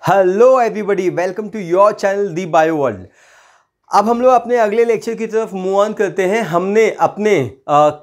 Hello everybody, welcome to your channel the bio world. अब हम लोग अपने अगले लेक्चर की तरफ मूव ऑन करते हैं। हमने अपने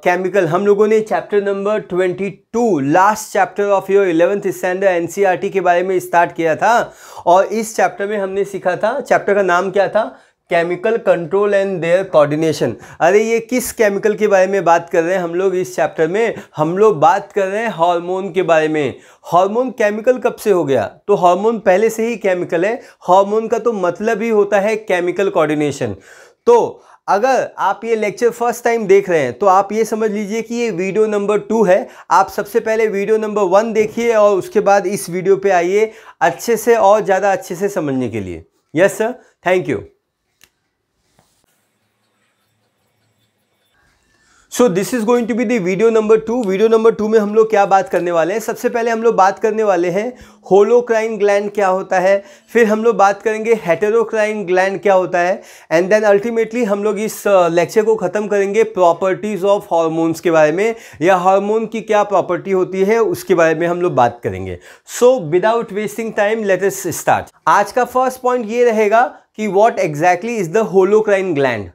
केमिकल हम लोगों ने chapter number 22 last chapter of your 11th standard NCERT के बारे में स्टार्ट किया था और इस चैप्टर में हमने सीखा था, चैप्टर का नाम क्या था? Chemical control and their coordination. अरे ये किस केमिकल के बारे में बात कर रहे हैं हम लोग इस चैप्टर में? हम लोग बात कर रहे हैं हार्मोन के बारे में। हार्मोन केमिकल कब से हो गया? तो हार्मोन पहले से ही केमिकल है। हार्मोन का तो मतलब ही होता है केमिकल कोऑर्डिनेशन। तो अगर आप ये लेक्चर फर्स्ट टाइम देख रहे हैं तो आप ये समझ लीजिए कि ये वीडियो नंबर 2 है। आप सबसे पहले वीडियो नंबर 1 देखिए और उसके बाद इस वीडियो पे आइए अच्छे से और ज़्यादा अच्छे से समझने के लिए। Yes sir, thank you. So this is going to be the video number 2। Video number 2 में हम लोग क्या बात करने वाले हैं? सबसे पहले हम लोग बात करने वाले हैं होलोक्राइन ग्लैंड क्या होता है, फिर हम लोग बात करेंगे हेटेरोक्राइन ग्लैंड क्या होता है, एंड देन अल्टीमेटली हम लोग इस लेक्चर को ख़त्म करेंगे प्रॉपर्टीज ऑफ हार्मोन्स के बारे में, या हार्मोन की क्या प्रॉपर्टी होती है उसके बारे में हम लोग बात करेंगे। So without wasting time let us start. आज का फर्स्ट पॉइंट ये रहेगा कि what exactly is the holocrine gland.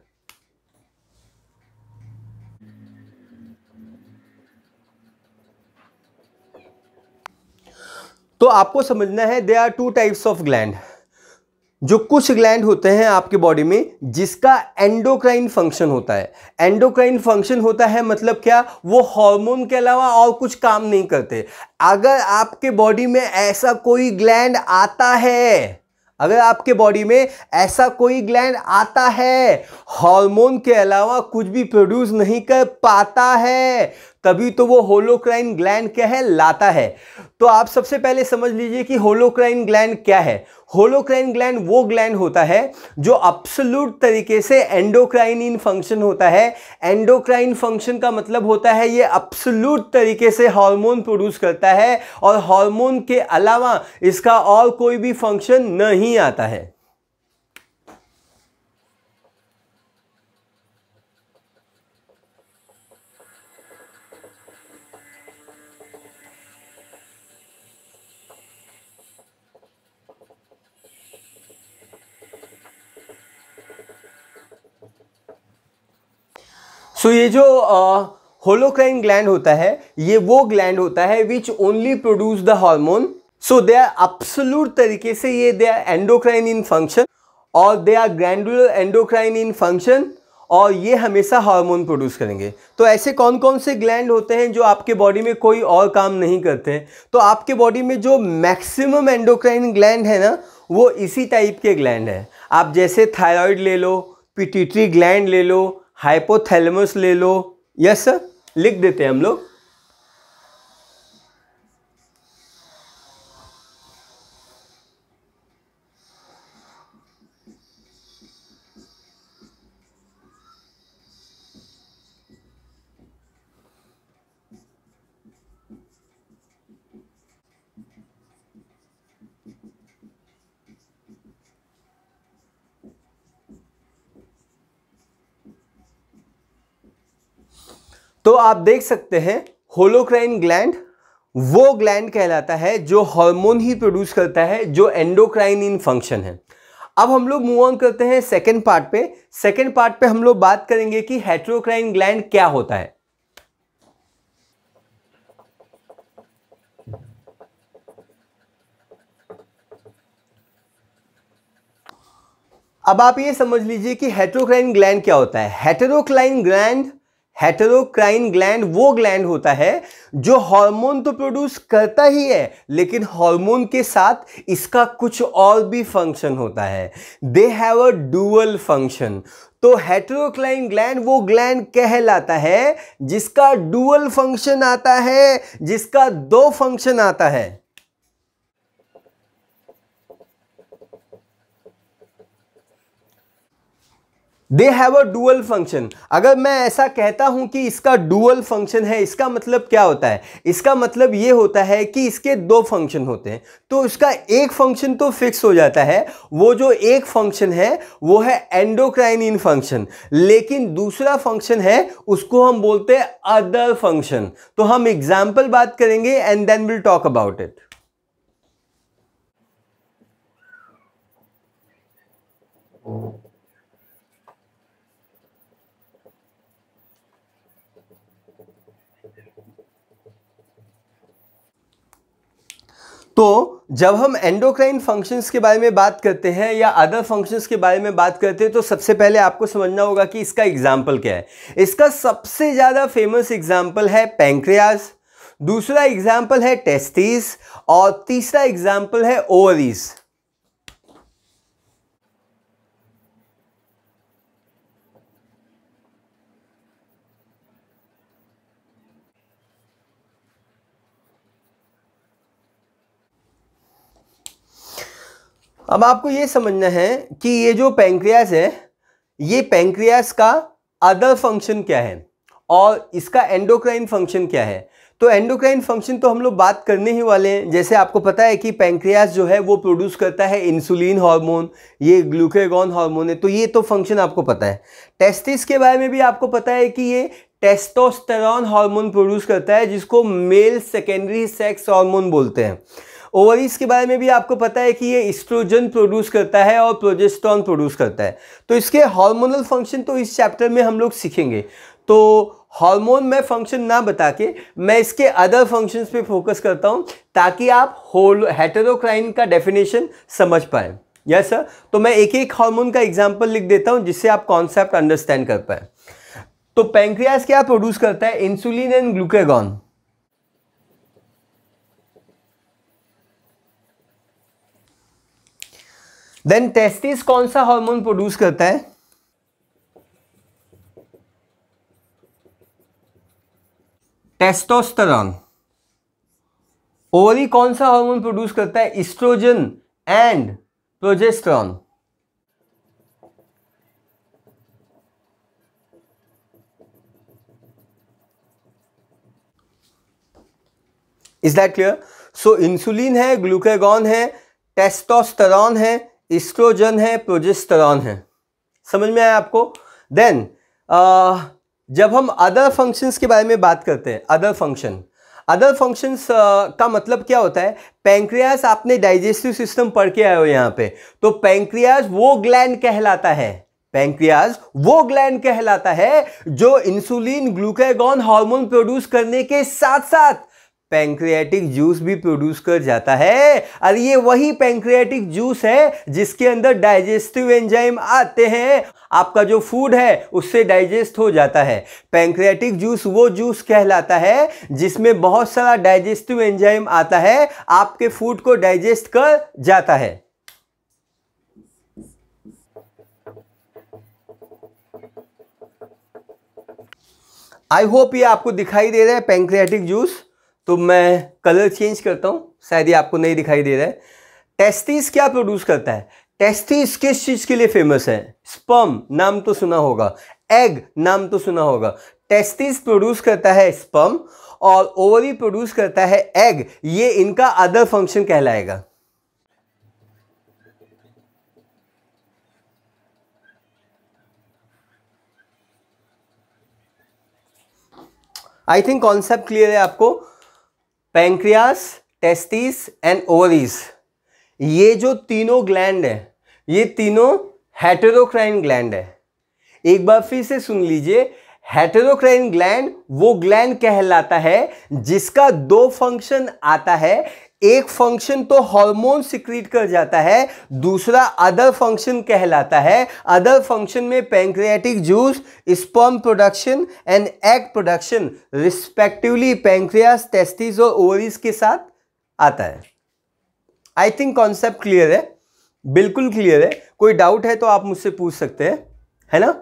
तो आपको समझना है there are 2 types of gland. जो कुछ ग्लैंड होते हैं आपके बॉडी में जिसका एंडोक्राइन फंक्शन होता है। एंडोक्राइन फंक्शन होता है मतलब क्या? वो हार्मोन के अलावा और कुछ काम नहीं करते। अगर आपके बॉडी में ऐसा कोई ग्लैंड आता है, अगर आपके बॉडी में ऐसा कोई ग्लैंड आता है हार्मोन के अलावा कुछ भी प्रोड्यूस नहीं कर पाता है, तभी तो वो होलोक्राइन ग्लैंड क्या है? लाता है। तो आप सबसे पहले समझ लीजिए कि होलोक्राइन ग्लैंड क्या है। होलोक्राइन ग्लैंड वो ग्लैंड होता है जो अब्सोल्यूट तरीके से एंडोक्राइन इन फंक्शन होता है। एंडोक्राइन फंक्शन का मतलब होता है ये अब्सोल्यूट तरीके से हार्मोन प्रोड्यूस करता है और हार्मोन के अलावा इसका और कोई भी फंक्शन नहीं आता है। सो ये जो होलोक्राइन ग्लैंड होता है ये वो ग्लैंड होता है which only produce the hormone. So they are absolute तरीके से ये they are endocrine in function और they are glandular endocrine in function और ये हमेशा हार्मोन प्रोड्यूस करेंगे। तो ऐसे कौन कौन से ग्लैंड होते हैं जो आपके बॉडी में कोई और काम नहीं करते हैं? तो आपके बॉडी में जो मैक्सिमम एंडोक्राइन ग्लैंड है ना वो इसी टाइप के ग्लैंड है। आप जैसे थायराइड ले लो, पिट्यूटरी ग्लैंड ले लो, हाइपोथैलेमस ले लो। यस सर, लिख देते हैं हम लोग। तो आप देख सकते हैं होलोक्राइन ग्लैंड वो ग्लैंड कहलाता है जो हार्मोन ही प्रोड्यूस करता है, जो एंडोक्राइन इन फंक्शन है। अब हम लोग मूव ऑन करते हैं सेकंड पार्ट पे। सेकंड पार्ट पे हम लोग बात करेंगे कि हेटेरोक्राइन ग्लैंड क्या होता है। अब आप ये समझ लीजिए कि हेटेरोक्राइन ग्लैंड क्या होता है। हेटेरोक्राइन ग्लैंड वो ग्लैंड होता है जो हार्मोन तो प्रोड्यूस करता ही है लेकिन हार्मोन के साथ इसका कुछ और भी फंक्शन होता है। They have a dual function. तो हेटेरोक्राइन ग्लैंड वो ग्लैंड कहलाता है जिसका डुअल फंक्शन आता है, जिसका 2 फंक्शन आता है। They have a dual function. अगर मैं ऐसा कहता हूं कि इसका डुअल फंक्शन है, इसका मतलब क्या होता है? इसका मतलब ये होता है कि इसके 2 फंक्शन होते हैं। तो इसका एक फंक्शन तो फिक्स हो जाता है, वो जो एक फंक्शन है वो है एंडोक्राइन इन फंक्शन, लेकिन दूसरा फंक्शन है उसको हम बोलते हैं अदर फंक्शन। तो हम एग्जाम्पल बात करेंगे and then will talk about it. तो जब हम एंडोक्राइन फंक्शंस के बारे में बात करते हैं या अदर फंक्शंस के बारे में बात करते हैं तो सबसे पहले आपको समझना होगा कि इसका एग्जाम्पल क्या है। इसका सबसे ज़्यादा फेमस एग्जाम्पल है पैंक्रियाज, दूसरा एग्जाम्पल है टेस्टिस और तीसरा एग्जाम्पल है ओवरीज। अब आपको यह समझना है कि ये जो पैंक्रियाज है, ये पैंक्रियाज का अदर फंक्शन क्या है और इसका एंडोक्राइन फंक्शन क्या है। तो एंडोक्राइन फंक्शन तो हम लोग बात करने ही वाले हैं। जैसे आपको पता है कि पैंक्रियाज जो है वो प्रोड्यूस करता है इंसुलिन हार्मोन, ये ग्लूकागॉन हार्मोन है, तो ये तो फंक्शन आपको पता है। टेस्टिस के बारे में भी आपको पता है कि ये टेस्टोस्टेरॉन हार्मोन प्रोड्यूस करता है, जिसको मेल सेकेंडरी सेक्स हार्मोन बोलते हैं। ओवरीज के बारे में भी आपको पता है कि ये एस्ट्रोजन प्रोड्यूस करता है और प्रोजेस्टेरॉन प्रोड्यूस करता है। तो इसके हार्मोनल फंक्शन तो इस चैप्टर में हम लोग सीखेंगे। तो हार्मोन में फंक्शन ना बता के मैं इसके अदर फंक्शंस पे फोकस करता हूं ताकि आप होल हेटेरोक्राइन का डेफिनेशन समझ पाए। Yes sir. तो मैं एक एक हार्मोन का एग्जांपल लिख देता हूं जिससे आप कॉन्सेप्ट अंडरस्टैंड कर पाए। तो पैंक्रियाज क्या प्रोड्यूस करता है? Insulin and glucagon. Then testis कौन सा हार्मोन प्रोड्यूस करता है? टेस्टोस्टेरॉन। ओवरी कौन सा हार्मोन प्रोड्यूस करता है? Estrogen and progesterone. Is that clear? So insulin है, ग्लूकागॉन है, टेस्टोस्टेरॉन है, एस्ट्रोजन है, प्रोजेस्टेरॉन है। समझ में आया आपको? देन जब हम अदर फंक्शंस के बारे में बात करते हैं, अदर फंक्शंस का मतलब क्या होता है? पैंक्रियाज, आपने डाइजेस्टिव सिस्टम पढ़ के आए हो यहाँ पे, तो पैंक्रियाज वो ग्लैंड कहलाता है, पैंक्रियाज वो ग्लैंड कहलाता है जो इंसुलिन ग्लूकागॉन हार्मोन प्रोड्यूस करने के साथ साथ पैंक्रियाटिक जूस भी प्रोड्यूस कर जाता है। और ये वही पैंक्रियाटिक जूस है जिसके अंदर डाइजेस्टिव एंजाइम आते हैं, आपका जो फूड है उससे डाइजेस्ट हो जाता है। पैंक्रियाटिक जूस वो जूस कहलाता है जिसमें बहुत सारा डाइजेस्टिव एंजाइम आता है, आपके फूड को डाइजेस्ट कर जाता है। आई होप ये आपको दिखाई दे रहा है पैंक्रियाटिक जूस। तो मैं कलर चेंज करता हूं, शायद ये आपको नहीं दिखाई दे रहा है। टेस्टिस क्या प्रोड्यूस करता है? टेस्टिस किस चीज के लिए फेमस है? स्पर्म नाम तो सुना होगा, एग नाम तो सुना होगा। टेस्टिस प्रोड्यूस करता है स्पर्म और ओवरी प्रोड्यूस करता है एग। ये इनका अदर फंक्शन कहलाएगा। आई थिंक कॉन्सेप्ट क्लियर है आपको। पैंक्रियास, टेस्टिस एंड ओवरीज, ये जो तीनों ग्लैंड है, ये तीनों हेटेरोक्राइन ग्लैंड है। एक बार फिर से सुन लीजिए, हेटेरोक्राइन ग्लैंड वो ग्लैंड कहलाता है जिसका दो फंक्शन आता है। एक फंक्शन तो हार्मोन सिक्रीट कर जाता है, दूसरा अदर फंक्शन कहलाता है। अदर फंक्शन में pancreatic juice, sperm production and egg production respectively pancreas, testis और ओवरीज के साथ आता है। आई थिंक कॉन्सेप्ट क्लियर है, बिल्कुल क्लियर है। कोई डाउट है तो आप मुझसे पूछ सकते हैं, है ना?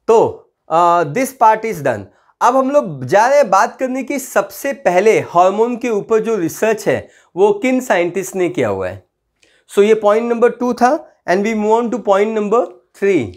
तो दिस पार्ट इज डन। अब हम लोग जा रहे हैं बात करने की सबसे पहले हार्मोन के ऊपर जो रिसर्च है वो किन साइंटिस्ट ने किया हुआ है। सो ये पॉइंट नंबर 2 था and we move on to point number 3।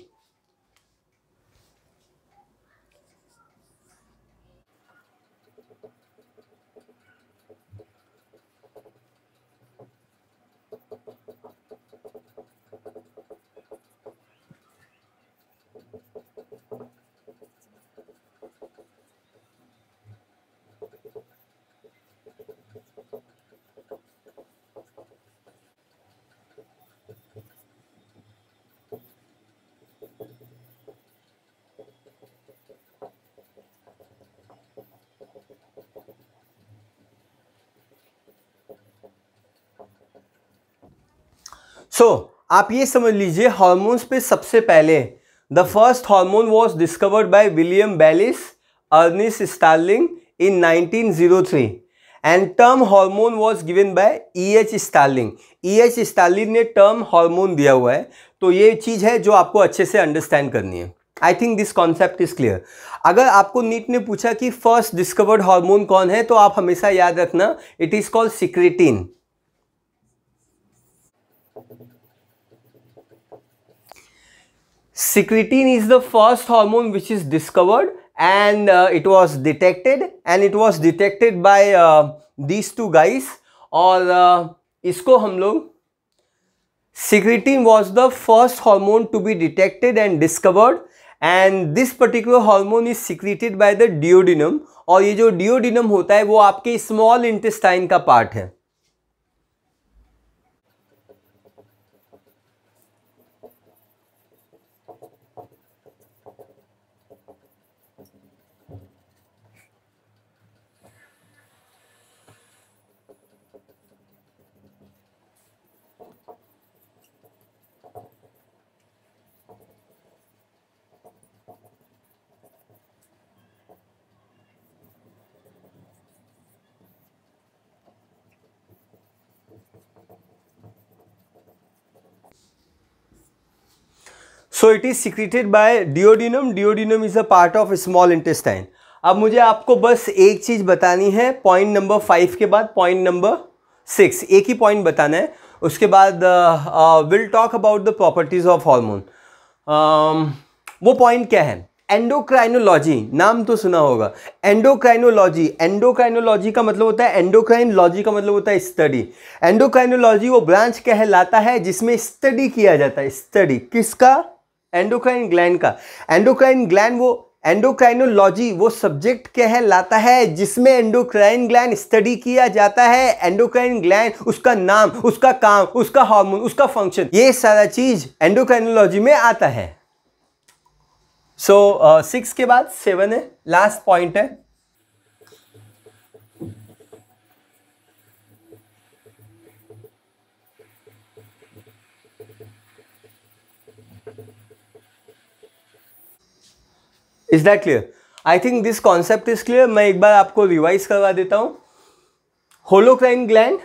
आप ये समझ लीजिए हार्मोन्स पे सबसे पहले the first hormone was discovered by William Bayliss, Ernest Starling in 1903 and term hormone was given by E.H. Starling. E.H. Starling ने term hormone दिया हुआ है, तो ये चीज़ है जो आपको अच्छे से अंडरस्टैंड करनी है। आई think this concept is clear. अगर आपको नीट ने पूछा कि फर्स्ट डिस्कवर्ड हार्मोन कौन है, तो आप हमेशा याद रखना it is called secretin. Secretin is the first hormone which is discovered and it was detected by these two guys और इसको हम लोग secretin was the first hormone to be detected and discovered and this particular hormone is secreted by the duodenum और ये जो duodenum होता है वो आपके small intestine का पार्ट है। So it is secreted by duodenum. Duodenum is a part of small intestine. अब मुझे आपको बस एक चीज बतानी है पॉइंट नंबर 5 के बाद पॉइंट नंबर 6, एक ही पॉइंट बताना है। उसके बाद will talk about the properties of hormone. वो पॉइंट क्या है? एंडोक्राइनोलॉजी, नाम तो सुना होगा। एंडोक्राइनोलॉजी, एंडोक्राइनोलॉजी का मतलब होता है, एंडोक्राइन लॉजी का मतलब होता है स्टडी। एंडोक्राइनोलॉजी वो ब्रांच कहलाता है जिसमें स्टडी किया जाता है। स्टडी किसका? एंडोक्राइन ग्लैंड का। एंडोक्राइन ग्लैंड वो एंडोक्राइनोलॉजी वो सब्जेक्ट कहलाता है जिसमें एंडोक्राइन ग्लैंड स्टडी किया जाता है। एंडोक्राइन ग्लैंड, उसका नाम, उसका काम, उसका हार्मोन, उसका फंक्शन, ये सारा चीज एंडोक्राइनोलॉजी में आता है। सो 6 के बाद 7 है, लास्ट पॉइंट है। Is that clear? I think this concept is clear. मैं एक बार आपको रिवाइज करवा देता हूं। होलोक्राइन ग्लैंड,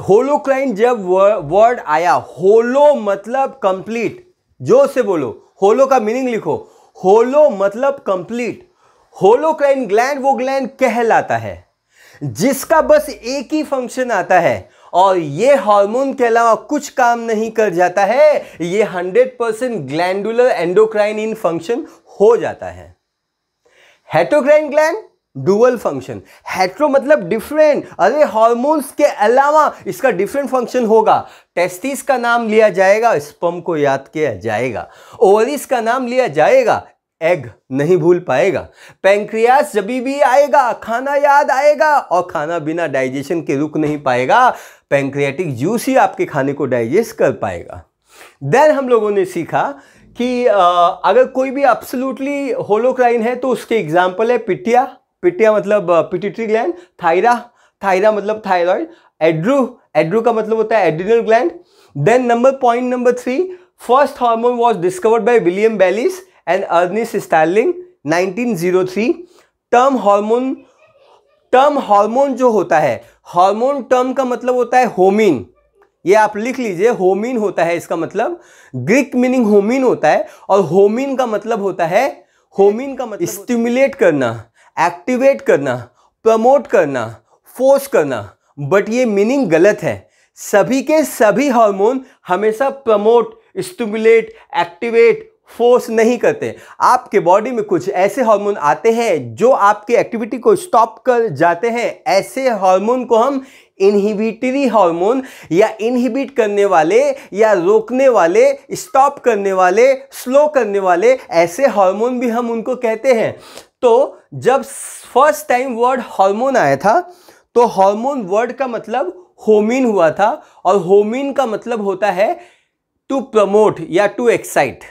होलोक्राइन जब वर्ड आया, होलो मतलब कंप्लीट, जोर से बोलो, होलो का मीनिंग लिखो, होलो मतलब कंप्लीट। होलोक्राइन ग्लैंड वो ग्लैंड कहलाता है जिसका बस एक ही फंक्शन आता है और ये हार्मोन के अलावा कुछ काम नहीं कर जाता है। ये 100% ग्लैंडुलर एंडोक्राइन इन फंक्शन हो जाता है। हेटेरोक्राइन ग्लैंड डुअल फंक्शन। हेटेरो मतलब डिफरेंट, अरे हार्मोन्स के अलावा इसका डिफरेंट फंक्शन होगा। टेस्टिस का नाम लिया जाएगा, स्पर्म को याद किया जाएगा। ओवरीज का नाम लिया जाएगा, एग नहीं भूल पाएगा। पैंक्रियास जब भी आएगा खाना याद आएगा और खाना बिना डाइजेशन के रुक नहीं पाएगा। पैंक्रियाटिक जूस ही आपके खाने को डाइजेस्ट कर पाएगा। देन हम लोगों ने सीखा कि अगर कोई भी एब्सोल्युटली होलोक्राइन है तो उसके एग्जाम्पल है पिटिया, पिटिया मतलब पिट्यूटरी ग्लैंड, थायरा, थायरा मतलब थायराइड, एड्रू, एड्रू का मतलब होता है adrenal gland. Then point number 3, first hormone was discovered by William Bayliss and Ernest Starling 1903। Term hormone, term hormone जो होता है, हार्मोन टर्म का मतलब होता है होमिन, ये आप लिख लीजिए, होमिन होता है इसका मतलब, ग्रीक मीनिंग होमिन होता है और होमिन का मतलब होता है, होमिन का मतलब स्टिमुलेट करना, एक्टिवेट करना, प्रमोट करना, फोर्स करना। बट ये मीनिंग गलत है। सभी के सभी हार्मोन हमेशा प्रमोट, स्टिमुलेट, एक्टिवेट, फोर्स नहीं करते। आपके बॉडी में कुछ ऐसे हार्मोन आते हैं जो आपकी एक्टिविटी को स्टॉप कर जाते हैं। ऐसे हार्मोन को हम इनहिबिटरी हार्मोन या इनहिबिट करने वाले या रोकने वाले, स्टॉप करने वाले, स्लो करने वाले, ऐसे हार्मोन भी हम उनको कहते हैं। तो जब फर्स्ट टाइम वर्ड हार्मोन आया था तो हार्मोन वर्ड का मतलब होमिन हुआ था और होमिन का मतलब होता है टू प्रमोट या टू एक्साइट।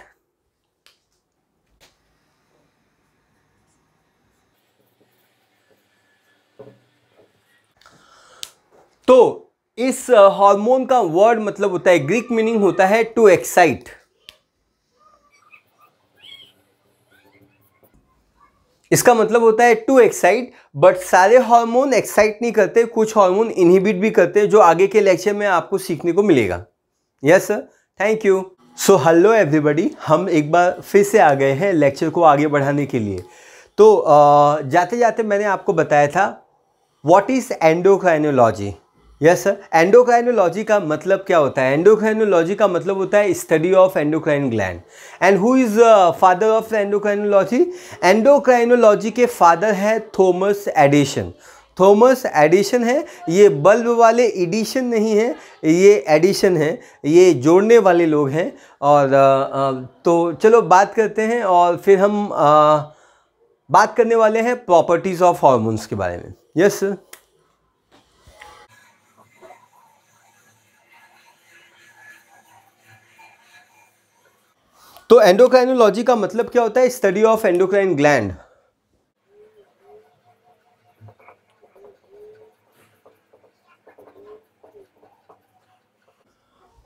तो इस हार्मोन का वर्ड मतलब होता है, ग्रीक मीनिंग होता है टू एक्साइट। इसका मतलब होता है टू एक्साइट, बट सारे हार्मोन एक्साइट नहीं करते, कुछ हार्मोन इनहिबिट भी करते हैं, जो आगे के लेक्चर में आपको सीखने को मिलेगा। Yes sir, thank you. So hello everybody, हम एक बार फिर से आ गए हैं लेक्चर को आगे बढ़ाने के लिए। तो जाते जाते मैंने आपको बताया था what is endocrinology. Yes sir, endocrinology का मतलब क्या होता है? एंडोक्राइनोलॉजी का मतलब होता है study of endocrine gland. And who is father of endocrinology? Endocrinology के फादर है थॉमस एडिसन। थॉमस एडिसन है, ये बल्ब वाले एडिशन नहीं है, ये एडिशन है, ये जोड़ने वाले लोग हैं। और तो चलो बात करते हैं, और फिर हम बात करने वाले हैं प्रॉपर्टीज ऑफ हार्मोन्स के बारे में। Yes sir. तो एंडोक्राइनोलॉजी का मतलब क्या होता है? Study of endocrine gland.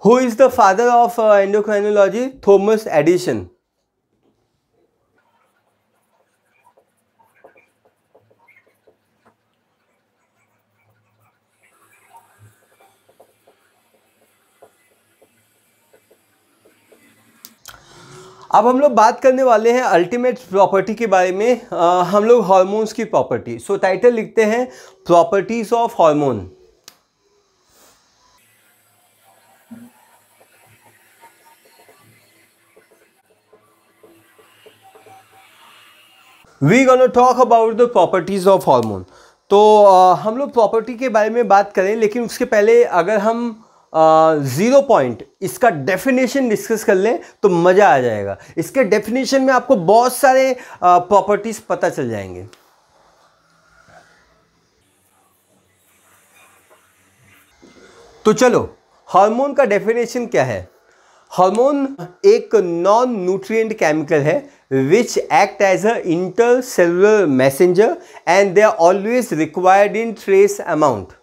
Who is the father of endocrinology? Thomas Edison. अब हम लोग बात करने वाले हैं अल्टीमेट प्रॉपर्टी के बारे में। हम लोग हार्मोन्स की प्रॉपर्टी, सो टाइटल लिखते हैं properties of hormone. We gonna talk about the properties of hormone. तो हम लोग प्रॉपर्टी के बारे में बात करें, लेकिन उसके पहले अगर हम 0 पॉइंट इसका डेफिनेशन डिस्कस कर लें तो मज़ा आ जाएगा। इसके डेफिनेशन में आपको बहुत सारे प्रॉपर्टीज पता चल जाएंगे। तो चलो, हार्मोन का डेफिनेशन क्या है? हार्मोन एक नॉन न्यूट्रिएंट केमिकल है which act as a intercellular messenger and they are always required in trace amount.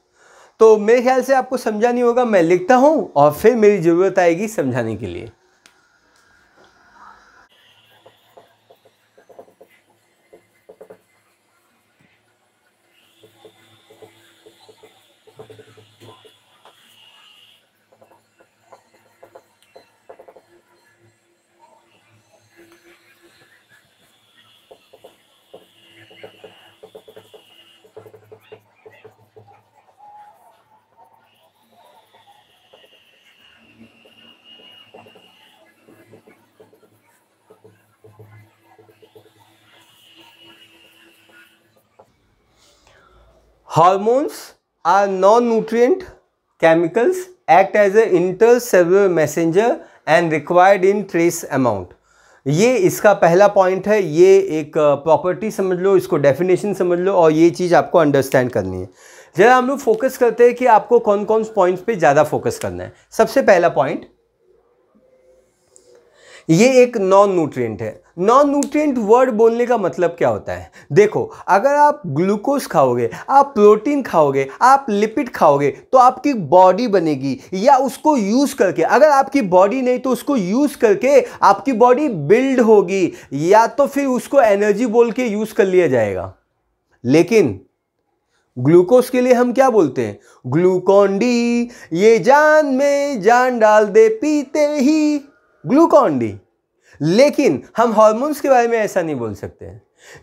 तो मेरे ख्याल से आपको समझा नहीं होगा, मैं लिखता हूं और फिर मेरी ज़रूरत आएगी समझाने के लिए। Hormones are non-nutrient chemicals, act as an intercellular messenger and required in trace amount. ये इसका पहला पॉइंट है। ये एक प्रॉपर्टी समझ लो, इसको डेफिनेशन समझ लो, और ये चीज़ आपको अंडरस्टैंड करनी है। जरा हम लोग फोकस करते हैं कि आपको कौन कौन से पॉइंट्स पे ज़्यादा फोकस करना है। सबसे पहला पॉइंट, ये एक नॉन न्यूट्रिएंट है। नॉन न्यूट्रिएंट वर्ड बोलने का मतलब क्या होता है? देखो, अगर आप ग्लूकोज खाओगे, आप प्रोटीन खाओगे, आप लिपिड खाओगे, तो आपकी बॉडी बनेगी, या उसको यूज करके, अगर आपकी बॉडी नहीं तो उसको यूज करके आपकी बॉडी बिल्ड होगी, या तो फिर उसको एनर्जी बोल के यूज कर लिया जाएगा। लेकिन ग्लूकोज के लिए हम क्या बोलते हैं? ग्लूकॉन डी, ये जान में जान डाल दे पीते ही, ग्लूकॉन डी। लेकिन हम हार्मोन्स के बारे में ऐसा नहीं बोल सकते।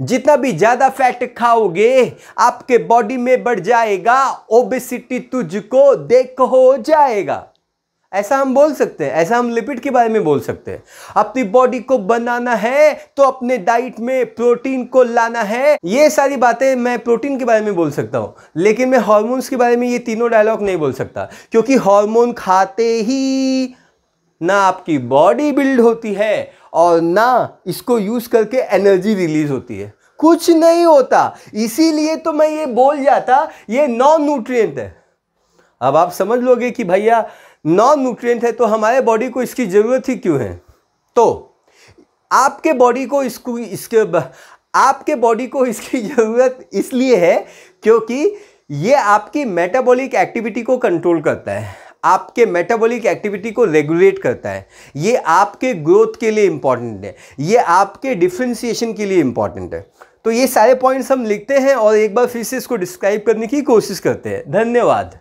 जितना भी ज्यादा फैट खाओगे आपके बॉडी में बढ़ जाएगा, ओबेसिटी तुझको देख हो जाएगा, ऐसा हम बोल सकते हैं। ऐसा हम लिपिड के बारे में बोल सकते हैं। अपनी बॉडी को बनाना है तो अपने डाइट में प्रोटीन को लाना है। ये सारी बातें मैं प्रोटीन के बारे में बोल सकता हूं, लेकिन मैं हार्मोन्स के बारे में ये तीनों डायलॉग नहीं बोल सकता, क्योंकि हार्मोन खाते ही ना आपकी बॉडी बिल्ड होती है और ना इसको यूज करके एनर्जी रिलीज होती है, कुछ नहीं होता। इसीलिए तो मैं ये बोल जाता ये नॉन न्यूट्रिएंट है। अब आप समझ लोगे कि भैया नॉन न्यूट्रिएंट है तो हमारे बॉडी को इसकी जरूरत ही क्यों है? तो आपके बॉडी को इसकी जरूरत इसलिए है क्योंकि ये आपकी मेटाबॉलिक एक्टिविटी को कंट्रोल करता है, आपके मेटाबॉलिक एक्टिविटी को रेगुलेट करता है, ये आपके ग्रोथ के लिए इंपॉर्टेंट है, ये आपके डिफरेंशिएशन के लिए इंपॉर्टेंट है। तो ये सारे पॉइंट्स हम लिखते हैं और एक बार फिर से इसको डिस्क्राइब करने की कोशिश करते हैं। धन्यवाद।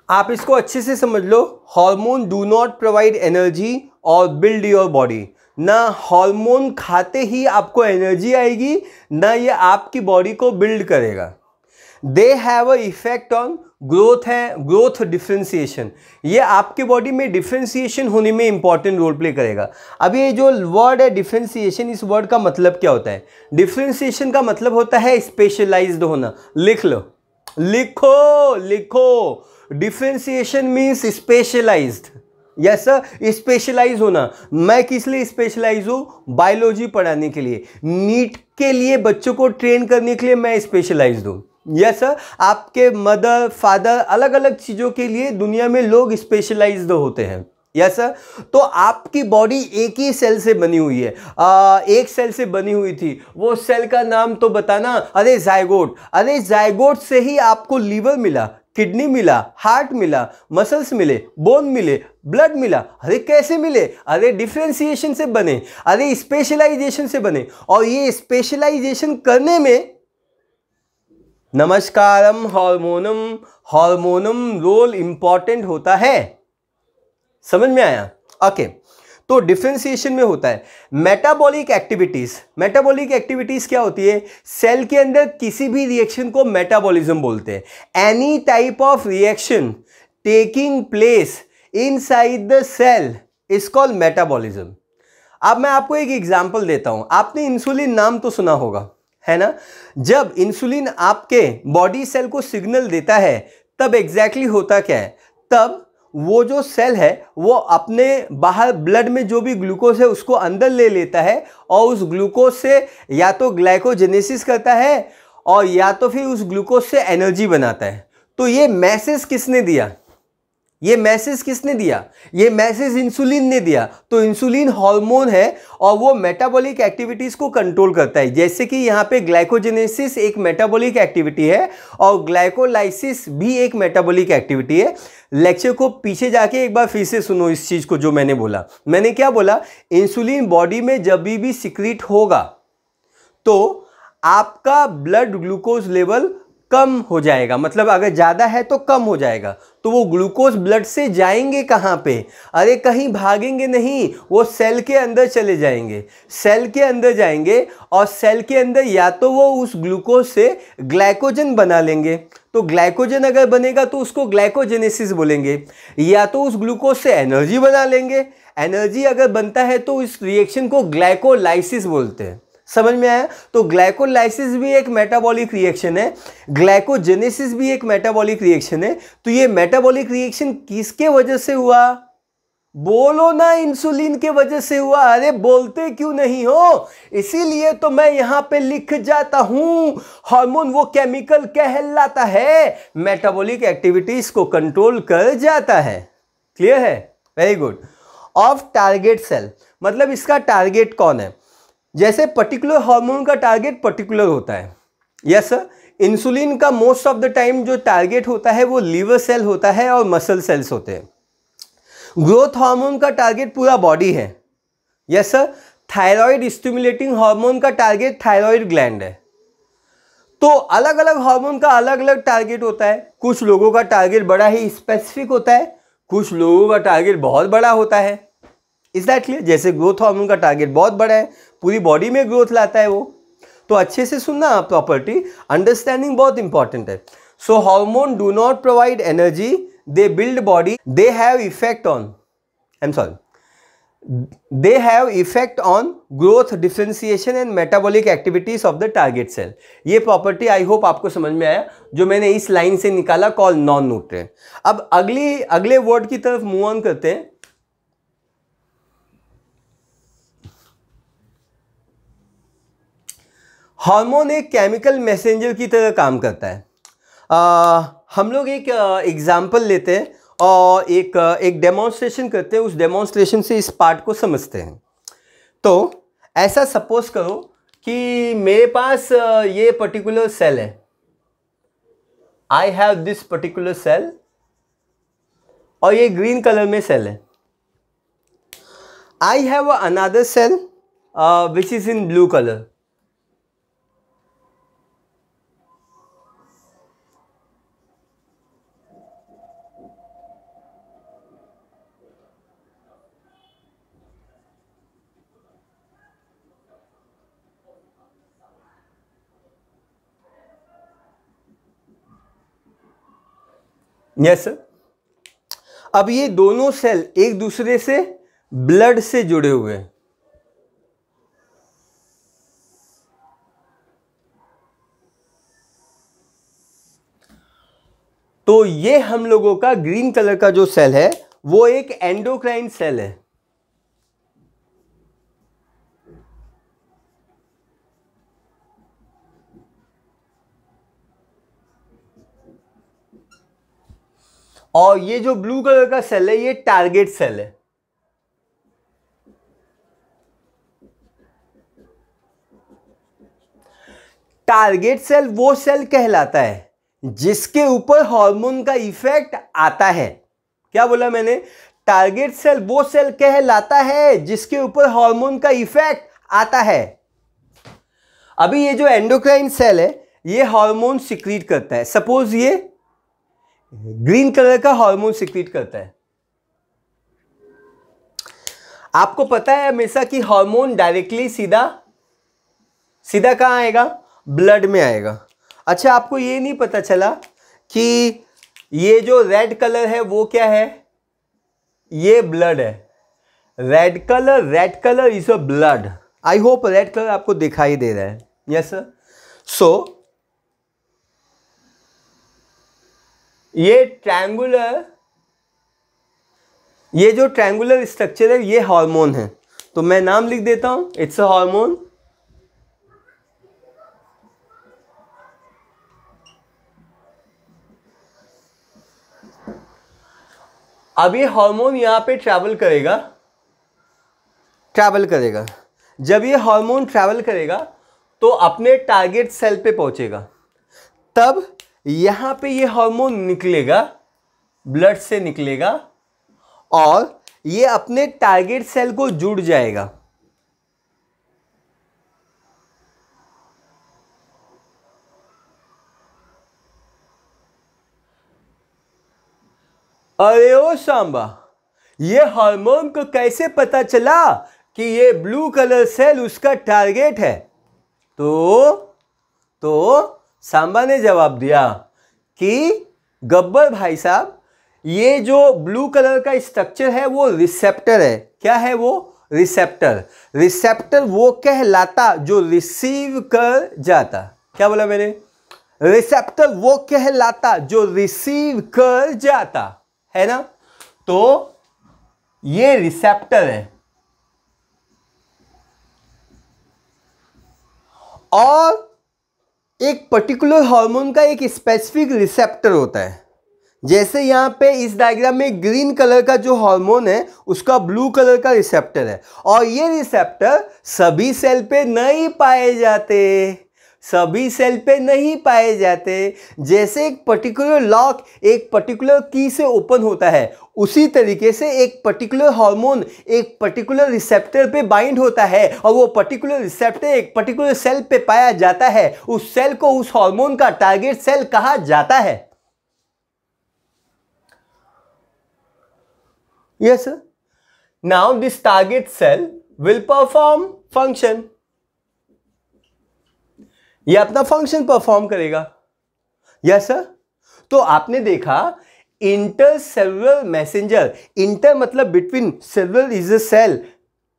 आप इसको अच्छे से समझ लो। Hormone do not provide energy और बिल्ड योर बॉडी। ना हार्मोन खाते ही आपको एनर्जी आएगी, ना ये आपकी बॉडी को बिल्ड करेगा। They have a effect on growth है, ग्रोथ डिफ्रेंसिएशन। ये आपके बॉडी में डिफ्रेंसिएशन होने में इंपॉर्टेंट रोल प्ले करेगा। अब ये जो वर्ड है डिफ्रेंसिएशन, इस वर्ड का मतलब क्या होता है? डिफ्रेंसिएशन का मतलब होता है स्पेशलाइज्ड होना। लिख लो, लिखो लिखो। Differentiation means specialized. Yes sir, specialize होना। मैं किस लिए स्पेशलाइज हूं? बायोलॉजी पढ़ाने के लिए, नीट के लिए बच्चों को ट्रेन करने के लिए मैं स्पेशलाइज्ड हूं। यस सर, आपके मदर फादर अलग अलग चीजों के लिए दुनिया में लोग स्पेशलाइज्ड होते हैं। यस सर, तो आपकी बॉडी एक ही सेल से बनी हुई है। एक सेल से बनी हुई थी, वो सेल का नाम तो बताना। अरे जायगोट। अरे जायगोट से ही आपको लीवर मिला, किडनी मिला, हार्ट मिला, मसल्स मिले, बोन मिले, ब्लड मिला। अरे कैसे मिले? अरे डिफरेंशिएशन से बने, अरे स्पेशलाइजेशन से बने। और ये स्पेशलाइजेशन करने में नमस्कारम हार्मोनम, हार्मोनम रोल इंपॉर्टेंट होता है। समझ में आया? ओके, तो डिफरेंशिएशन में होता है मेटाबॉलिक एक्टिविटीज। मेटाबॉलिक एक्टिविटीज क्या होती है? सेल के अंदर किसी भी रिएक्शन को मेटाबॉलिज्म बोलते हैं। Any type of reaction taking place inside the cell is called metabolism. अब मैं आपको एक एग्जांपल देता हूं। आपने इंसुलिन नाम तो सुना होगा, है ना? जब इंसुलिन आपके बॉडी सेल को सिग्नल देता है तब एग्जैक्टली होता क्या है? तब वो जो सेल है वो अपने बाहर ब्लड में जो भी ग्लूकोज है उसको अंदर ले लेता है और उस ग्लूकोज से या तो ग्लाइकोजेनेसिस करता है और या तो फिर उस ग्लूकोज से एनर्जी बनाता है। तो ये मैसेज किसने दिया? ये मैसेज किसने दिया? ये मैसेज इंसुलिन ने दिया। तो इंसुलिन हार्मोन है और वो मेटाबॉलिक एक्टिविटीज को कंट्रोल करता है। जैसे कि यहाँ पे ग्लाइकोजेनेसिस एक मेटाबॉलिक एक्टिविटी है और ग्लाइकोलाइसिस भी एक मेटाबॉलिक एक्टिविटी है। लेक्चर को पीछे जाके एक बार फिर से सुनो इस चीज को जो मैंने बोला। मैंने क्या बोला? इंसुलिन बॉडी में जब भी सिक्रीट होगा तो आपका ब्लड ग्लूकोज लेवल कम हो जाएगा। मतलब अगर ज़्यादा है तो कम हो जाएगा। तो वो ग्लूकोज ब्लड से जाएंगे कहाँ पे? अरे कहीं भागेंगे नहीं, वो सेल के अंदर चले जाएंगे। सेल के अंदर जाएंगे और सेल के अंदर या तो वो उस ग्लूकोज से ग्लाइकोजन बना लेंगे। तो ग्लाइकोजन अगर बनेगा तो उसको ग्लाइकोजेनेसिस बोलेंगे। या तो उस ग्लूकोज से एनर्जी बना लेंगे। एनर्जी अगर बनता है तो इस रिएक्शन को ग्लाइकोलाइसिस बोलते हैं। समझ में आया? तो ग्लाइकोलाइसिस भी एक मेटाबॉलिक रिएक्शन है, ग्लाइकोजेनेसिस भी एक मेटाबॉलिक रिएक्शन है। तो ये मेटाबॉलिक रिएक्शन किसके वजह से हुआ? बोलो ना, इंसुलिन के वजह से हुआ। अरे बोलते क्यों नहीं हो? इसीलिए तो मैं यहां पे लिख जाता हूं, हार्मोन वो केमिकल कहलाता है, मेटाबॉलिक एक्टिविटीज को कंट्रोल कर जाता है। क्लियर है? Very good. Of target cell मतलब इसका टारगेट कौन है? जैसे पर्टिकुलर हार्मोन का टारगेट पर्टिकुलर होता है। यस सर, इंसुलिन का मोस्ट ऑफ द टाइम जो टारगेट होता है वो लीवर सेल होता है और मसल सेल्स होते हैं। ग्रोथ हार्मोन का टारगेट पूरा बॉडी है। Yes sir, thyroid stimulating hormone का टारगेट थायराइड ग्लैंड है। तो अलग अलग हार्मोन का अलग अलग टारगेट होता है। कुछ लोगों का टारगेट बड़ा ही स्पेसिफिक होता है, कुछ लोगों का टारगेट बहुत बड़ा होता है। Is that clear? जैसे ग्रोथ हार्मोन का टारगेट बहुत बड़ा है, पूरी बॉडी में ग्रोथ लाता है वो। तो अच्छे से सुनना प्रॉपर्टी, अंडरस्टैंडिंग बहुत इंपॉर्टेंट है। So hormone do not provide energy, they build body, they have effect on, I'm sorry, they have effect on growth, differentiation and metabolic activities of the target cell. ये property I hope आपको समझ में आया जो मैंने इस line से निकाला, कॉल नॉन न्यूट्रिएंट. अब अगले वर्ड की तरफ मूव ऑन करते हैं. हार्मोन एक केमिकल मैसेंजर की तरह काम करता है. हम लोग एक एग्जाम्पल लेते हैं और एक डेमोन्स्ट्रेशन करते हैं. उस डेमोन्स्ट्रेशन से इस पार्ट को समझते हैं. तो ऐसा सपोज करो कि मेरे पास ये पर्टिकुलर सेल है. I have this particular cell और ये ग्रीन कलर में सेल है. I have another cell which is in blue colour. Yes sir. अब ये दोनों सेल एक दूसरे से ब्लड से जुड़े हुए हैं. तो ये हम लोगों का ग्रीन कलर का जो सेल है वो एक एंडोक्राइन सेल है. और ये जो ब्लू कलर का सेल है ये टारगेट सेल है. टारगेट सेल वो सेल कहलाता है जिसके ऊपर हार्मोन का इफेक्ट आता है. क्या बोला मैंने? टारगेट सेल वो सेल कहलाता है जिसके ऊपर हार्मोन का इफेक्ट आता है. अभी ये जो एंडोक्राइन सेल है ये हार्मोन सिक्रीट करता है. सपोज ये ग्रीन कलर का हार्मोन सिक्रीट करता है. आपको पता है हमेशा कि हार्मोन डायरेक्टली सीधा कहां आएगा? ब्लड में आएगा. अच्छा, आपको ये नहीं पता चला कि ये जो रेड कलर है वो क्या है? ये ब्लड है. Red colour is a blood. I hope red colour आपको दिखाई दे रहा है. Yes sir. सो ये जो ट्रायंगुलर स्ट्रक्चर है ये हार्मोन है. तो मैं नाम लिख देता हूं, इट्स अ हार्मोन. अब ये हार्मोन यहां पे ट्रैवल करेगा. जब ये हार्मोन ट्रैवल करेगा तो अपने टारगेट सेल पे पहुंचेगा. तब यहां पे ये हार्मोन निकलेगा, ब्लड से निकलेगा और ये अपने टारगेट सेल को जुड़ जाएगा. अरे ओ सांबा, ये हार्मोन को कैसे पता चला कि ये ब्लू कलर सेल उसका टारगेट है? तो सांबा ने जवाब दिया कि गब्बर भाई साहब, ये जो ब्लू कलर का स्ट्रक्चर है वो रिसेप्टर है. क्या है वो? रिसेप्टर वो कहलाता जो रिसीव कर जाता. क्या बोला मैंने? रिसेप्टर वो कहलाता जो रिसीव कर जाता है ना. तो ये रिसेप्टर है और एक पर्टिकुलर हार्मोन का एक स्पेसिफिक रिसेप्टर होता है. जैसे यहां पे इस डायग्राम में ग्रीन कलर का जो हार्मोन है उसका ब्लू कलर का रिसेप्टर है और ये रिसेप्टर सभी सेल पे नहीं पाए जाते. जैसे एक पर्टिकुलर लॉक एक पर्टिकुलर की से ओपन होता है उसी तरीके से एक पर्टिकुलर हार्मोन एक पर्टिकुलर रिसेप्टर पे बाइंड होता है और वो पर्टिकुलर रिसेप्टर एक पर्टिकुलर सेल पे पाया जाता है. उस सेल को उस हार्मोन का टारगेट सेल कहा जाता है. Yes sir. Now this target cell will perform function. ये अपना फंक्शन परफॉर्म करेगा. Yes sir. तो आपने देखा इंटरसेलुलर मैसेंजर। इंटर मतलब between, cellular is a cell,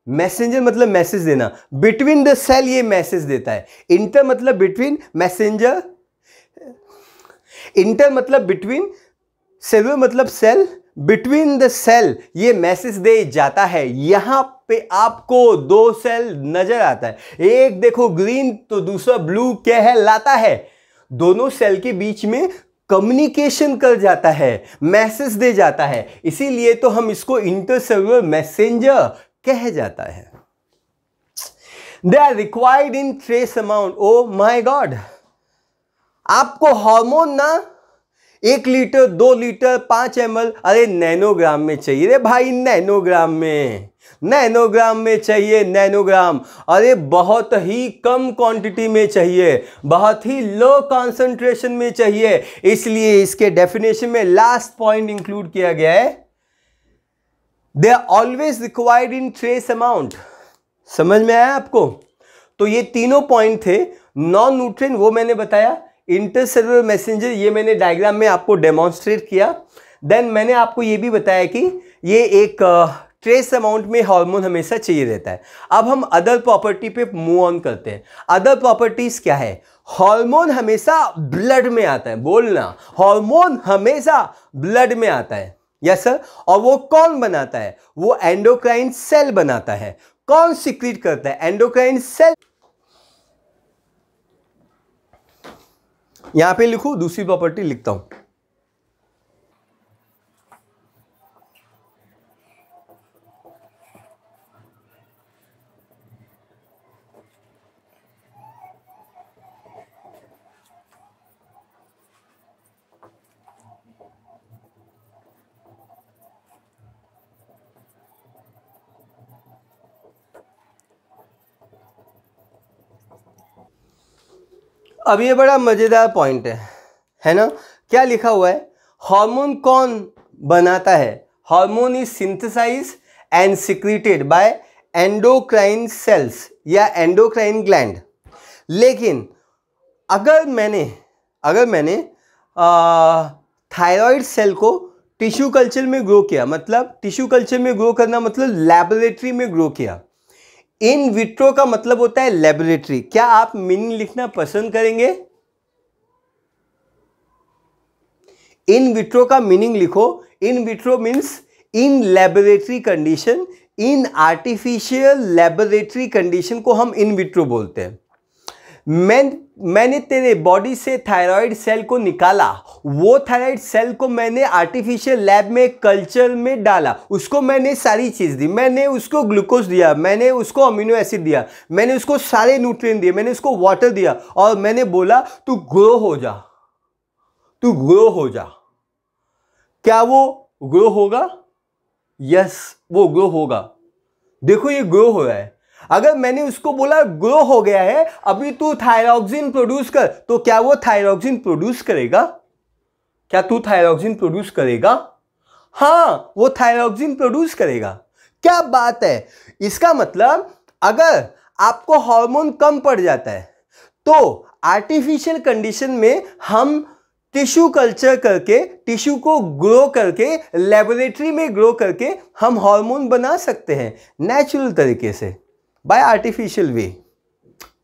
messenger मतलब मैसेज देना, बिटवीन द सेल ये मैसेज देता है। इंटर मतलब बिटवीन, मैसेंजर, इंटर मतलब बिटवीन, सेलुलर मतलब सेल, बिटवीन द सेल ये मैसेज दे जाता है। यहां पे आपको दो सेल नजर आता है, एक देखो ग्रीन तो दूसरा ब्लू, क्या है, लाता है। दोनों सेल के बीच में कम्युनिकेशन कर जाता है, मैसेज दे जाता है, इसीलिए तो हम इसको इंटरसेलुलर मैसेंजर कह जाता है। They are required in trace amount. Oh my god, आपको हार्मोन ना 1 लीटर 2 लीटर 5 ml, अरे नैनोग्राम में चाहिए रे भाई, नैनोग्राम में चाहिए, नैनोग्राम। अरे बहुत ही कम क्वांटिटी में चाहिए, बहुत ही लो कॉन्सेंट्रेशन में चाहिए, इसलिए इसके डेफिनेशन में लास्ट पॉइंट इंक्लूड किया गया है, they are always required in trace amount. समझ में आया आपको? तो ये तीनों पॉइंट थे। नॉन न्यूट्रिएंट वो मैंने बताया, इंटरसेलुलर मैसेंजर ये मैंने डायग्राम में आपको डेमोन्स्ट्रेट किया। देन मैंने आपको ये भी बताया कि ये एक ट्रेस अमाउंट में हार्मोन हमेशा चाहिए रहता है। अब हम अदर प्रॉपर्टी पे मूव ऑन करते हैं। अदर प्रॉपर्टीज क्या है? हार्मोन हमेशा ब्लड में आता है, बोलना, हार्मोन हमेशा ब्लड में आता है। Yes sir. और वो कौन बनाता है? वो एंडोक्राइन सेल बनाता है। कौन सिक्रीट करता है? Endocrine cell. यहां पे लिखूं, दूसरी प्रॉपर्टी लिखता हूं। अब ये बड़ा मजेदार पॉइंट है ना? क्या लिखा हुआ है? हार्मोन कौन बनाता है? Hormone is synthesize and secreted by endocrine cells या एंडोक्राइन ग्लैंड। लेकिन अगर मैंने थायराइड सेल को टिश्यू कल्चर में ग्रो किया, मतलब टिश्यू कल्चर में ग्रो करना मतलब लैबोरेटरी में ग्रो किया। इन विट्रो का मतलब होता है लैबोरेटरी। क्या आप मीनिंग लिखना पसंद करेंगे? इन विट्रो का मीनिंग लिखो। In vitro means in laboratory condition, in artificial laboratory condition को हम इन विट्रो बोलते हैं। मैंने तेरे बॉडी से थायराइड सेल को निकाला, वो थायराइड सेल को मैंने आर्टिफिशियल लैब में कल्चर में डाला, उसको मैंने सारी चीज़ दी, मैंने उसको ग्लूकोज दिया, मैंने उसको अमीनो एसिड दिया, मैंने उसको सारे न्यूट्रिएंट दिए, मैंने उसको वाटर दिया और मैंने बोला तू ग्रो हो जा, तू ग्रो हो जा। क्या वो ग्रो होगा? यस, वो ग्रो होगा। देखो ये ग्रो हो रहा है। अगर मैंने उसको बोला ग्रो हो गया है, अभी तू थायरॉक्सिन प्रोड्यूस कर, तो क्या वो थायरॉक्सिन प्रोड्यूस करेगा? क्या तू थायरॉक्सिन प्रोड्यूस करेगा? हाँ, वो थायरॉक्सिन प्रोड्यूस करेगा। क्या बात है! इसका मतलब अगर आपको हार्मोन कम पड़ जाता है तो आर्टिफिशियल कंडीशन में हम टिश्यू कल्चर करके, टिश्यू को ग्रो करके, लेबोरेटरी में ग्रो करके हम हार्मोन बना सकते हैं नेचुरल तरीके से, बाय आर्टिफिशियल वे।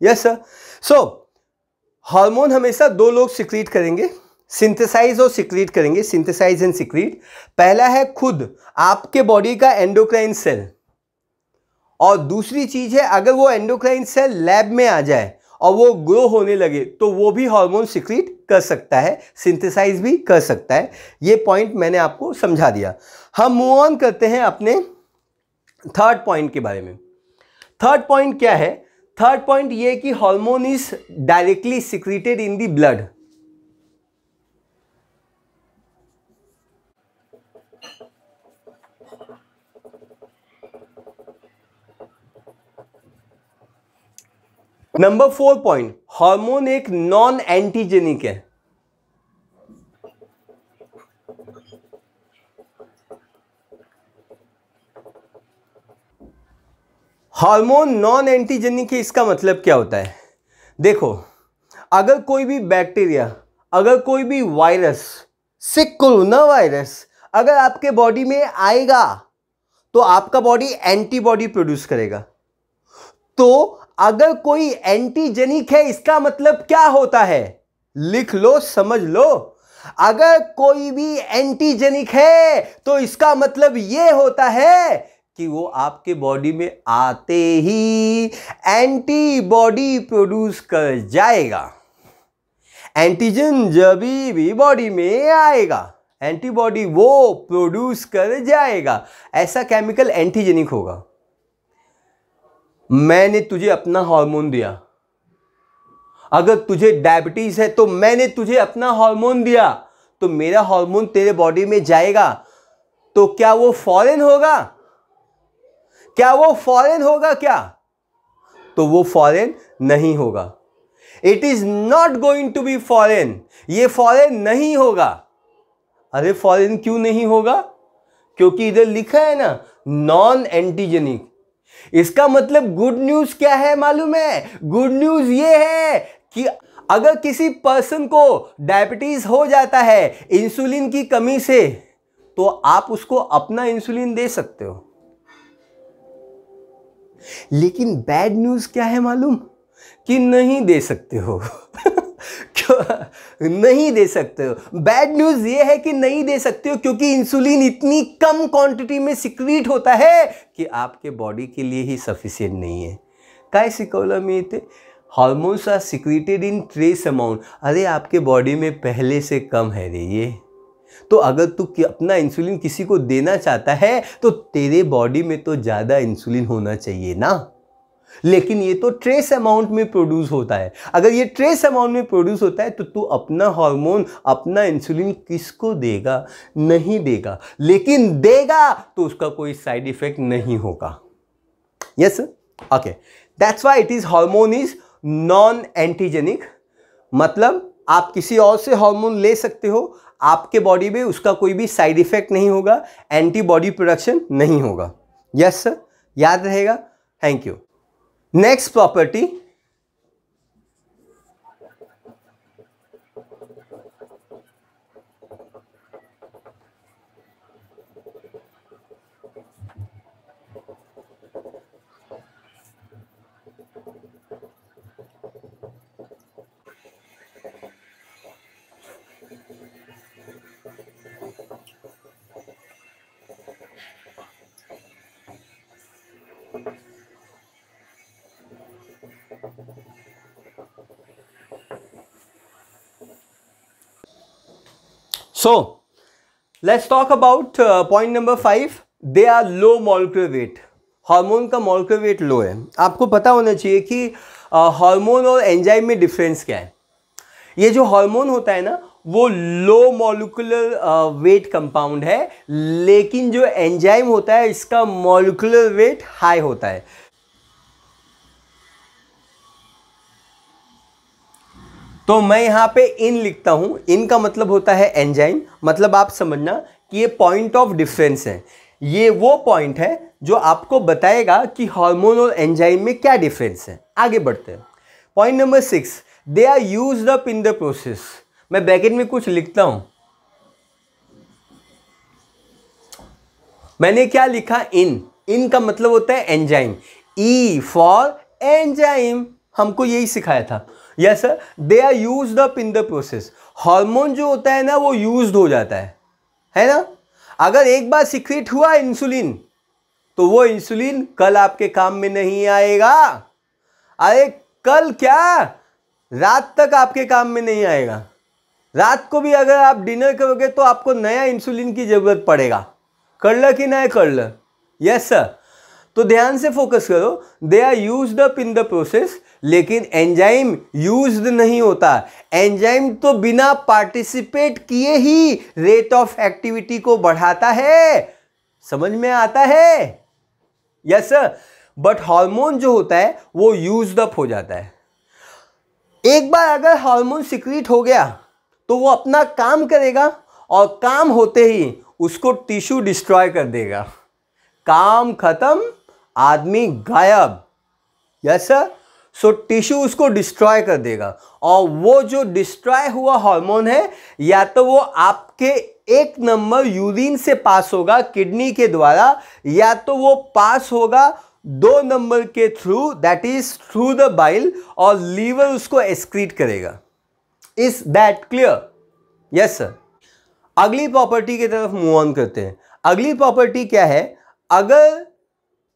Yes sir. सो हार्मोन हमेशा दो लोग सिक्रीट करेंगे, सिंथेसाइज और सिक्रीट करेंगे, सिंथेसाइज एंड सिक्रीट। पहला है खुद आपके बॉडी का एंडोक्राइन सेल, और दूसरी चीज है अगर वो एंडोक्राइन सेल लैब में आ जाए और वो ग्रो होने लगे तो वो भी हार्मोन सिक्रीट कर सकता है, सिंथेसाइज भी कर सकता है। ये पॉइंट मैंने आपको समझा दिया। हम मूव ऑन करते हैं अपने थर्ड पॉइंट के बारे में। थर्ड पॉइंट क्या है? थर्ड पॉइंट ये कि hormone is directly secreted in the blood. Number 4 point, hormone एक नॉन एंटीजेनिक है। हार्मोन नॉन एंटीजेनिक है, इसका मतलब क्या होता है? देखो, अगर कोई भी बैक्टीरिया, अगर कोई भी वायरस सिक कोरोना वायरस अगर आपके बॉडी में आएगा तो आपका बॉडी एंटीबॉडी प्रोड्यूस करेगा। तो अगर कोई एंटीजेनिक है इसका मतलब क्या होता है, लिख लो, समझ लो। अगर कोई भी एंटीजेनिक है तो इसका मतलब यह होता है कि वो आपके बॉडी में आते ही एंटीबॉडी प्रोड्यूस कर जाएगा। एंटीजन जब भी बॉडी में आएगा एंटीबॉडी वो प्रोड्यूस कर जाएगा। ऐसा केमिकल एंटीजेनिक होगा। मैंने तुझे अपना हार्मोन दिया, अगर तुझे डायबिटीज है तो मैंने तुझे अपना हार्मोन दिया, तो मेरा हार्मोन तेरे बॉडी में जाएगा, तो क्या वो फॉरेन होगा? क्या वो फॉरेन होगा क्या? तो वो फॉरेन नहीं होगा। It is not going to be foreign. ये फॉरेन नहीं होगा। अरे फॉरेन क्यों नहीं होगा? क्योंकि इधर लिखा है ना नॉन एंटीजेनिक। इसका मतलब गुड न्यूज क्या है मालूम है? गुड न्यूज ये है कि अगर किसी पर्सन को डायबिटीज हो जाता है इंसुलिन की कमी से, तो आप उसको अपना इंसुलिन दे सकते हो। लेकिन बैड न्यूज क्या है मालूम? कि नहीं दे सकते हो। क्यों नहीं दे सकते हो? बैड न्यूज ये है कि नहीं दे सकते हो क्योंकि इंसुलिन इतनी कम क्वांटिटी में सिक्रीट होता है कि आपके बॉडी के लिए ही सफिशिएंट नहीं है। काय शिकवलं मी इथे? Hormones are secreted in trace amount. अरे आपके बॉडी में पहले से कम है रे ये। तो अगर तू अपना इंसुलिन किसी को देना चाहता है तो तेरे बॉडी में तो ज़्यादा इंसुलिन होना चाहिए ना। लेकिन ये तो ट्रेस अमाउंट में प्रोड्यूस होता है। अगर ये ट्रेस अमाउंट में प्रोड्यूस होता है तो तू अपना हार्मोन, अपना इंसुलिन किसको देगा? नहीं देगा। लेकिन देगा तो उसका कोई साइड इफेक्ट नहीं होगा। Yes, okay, that's why it is hormone is non antigenic. मतलब आप किसी और से हार्मोन ले सकते हो, आपके बॉडी में उसका कोई भी साइड इफेक्ट नहीं होगा, एंटीबॉडी प्रोडक्शन नहीं होगा। यस सर, याद रहेगा। Thank you. Next property, so let's talk about point number 5. they are low molecular weight. Hormone का मॉलिक्यूलर वेट लो है। आपको पता होना चाहिए कि हार्मोन और एंजाइम में डिफरेंस क्या है। ये जो हार्मोन होता है ना वो लो मॉलिक्यूलर वेट कंपाउंड है, लेकिन जो एंजाइम होता है इसका मॉलिक्यूलर वेट हाई होता है। तो मैं यहां पे इन लिखता हूं, इन का मतलब होता है एंजाइम। मतलब आप समझना कि ये पॉइंट ऑफ डिफरेंस है। ये वो पॉइंट है जो आपको बताएगा कि हार्मोन और एंजाइम में क्या डिफरेंस है। आगे बढ़ते हैं। Point number 6, they are used up in the process. मैं ब्रैकेट में कुछ लिखता हूं। मैंने क्या लिखा? इन का मतलब होता है एंजाइम। ई फॉर एंजाइम, हमको यही सिखाया था। Yes sir, they are used up in the process. Hormone जो होता है ना वो यूज्ड हो जाता है ना। अगर एक बार सिक्रीट हुआ इंसुलिन तो वो इंसुलिन कल आपके काम में नहीं आएगा। अरे कल क्या, रात तक आपके काम में नहीं आएगा। रात को भी अगर आप डिनर करोगे तो आपको नया इंसुलिन की जरूरत पड़ेगा। कर ल कि नहीं कर ल? Yes sir. तो ध्यान से फोकस करो। They are used up in the process, लेकिन एंजाइम यूज्ड नहीं होता। एंजाइम तो बिना पार्टिसिपेट किए ही रेट ऑफ एक्टिविटी को बढ़ाता है। समझ में आता है? Yes sir. बट हार्मोन जो होता है वो यूज्ड अप हो जाता है। एक बार अगर हार्मोन सिक्रीट हो गया तो वो अपना काम करेगा और काम होते ही उसको टिश्यू डिस्ट्रॉय कर देगा। काम खत्म, आदमी गायब। Yes sir. सो टिश्यू उसको डिस्ट्रॉय कर देगा, और वो जो डिस्ट्रॉय हुआ हार्मोन है या तो वो आपके 1 नंबर यूरिन से पास होगा किडनी के द्वारा, या तो वो पास होगा 2 नंबर के through, that is through the bile, और लीवर उसको एक्सक्रीट करेगा। Is that clear? Yes sir. अगली प्रॉपर्टी की तरफ मूव ऑन करते हैं। अगली प्रॉपर्टी क्या है? अगर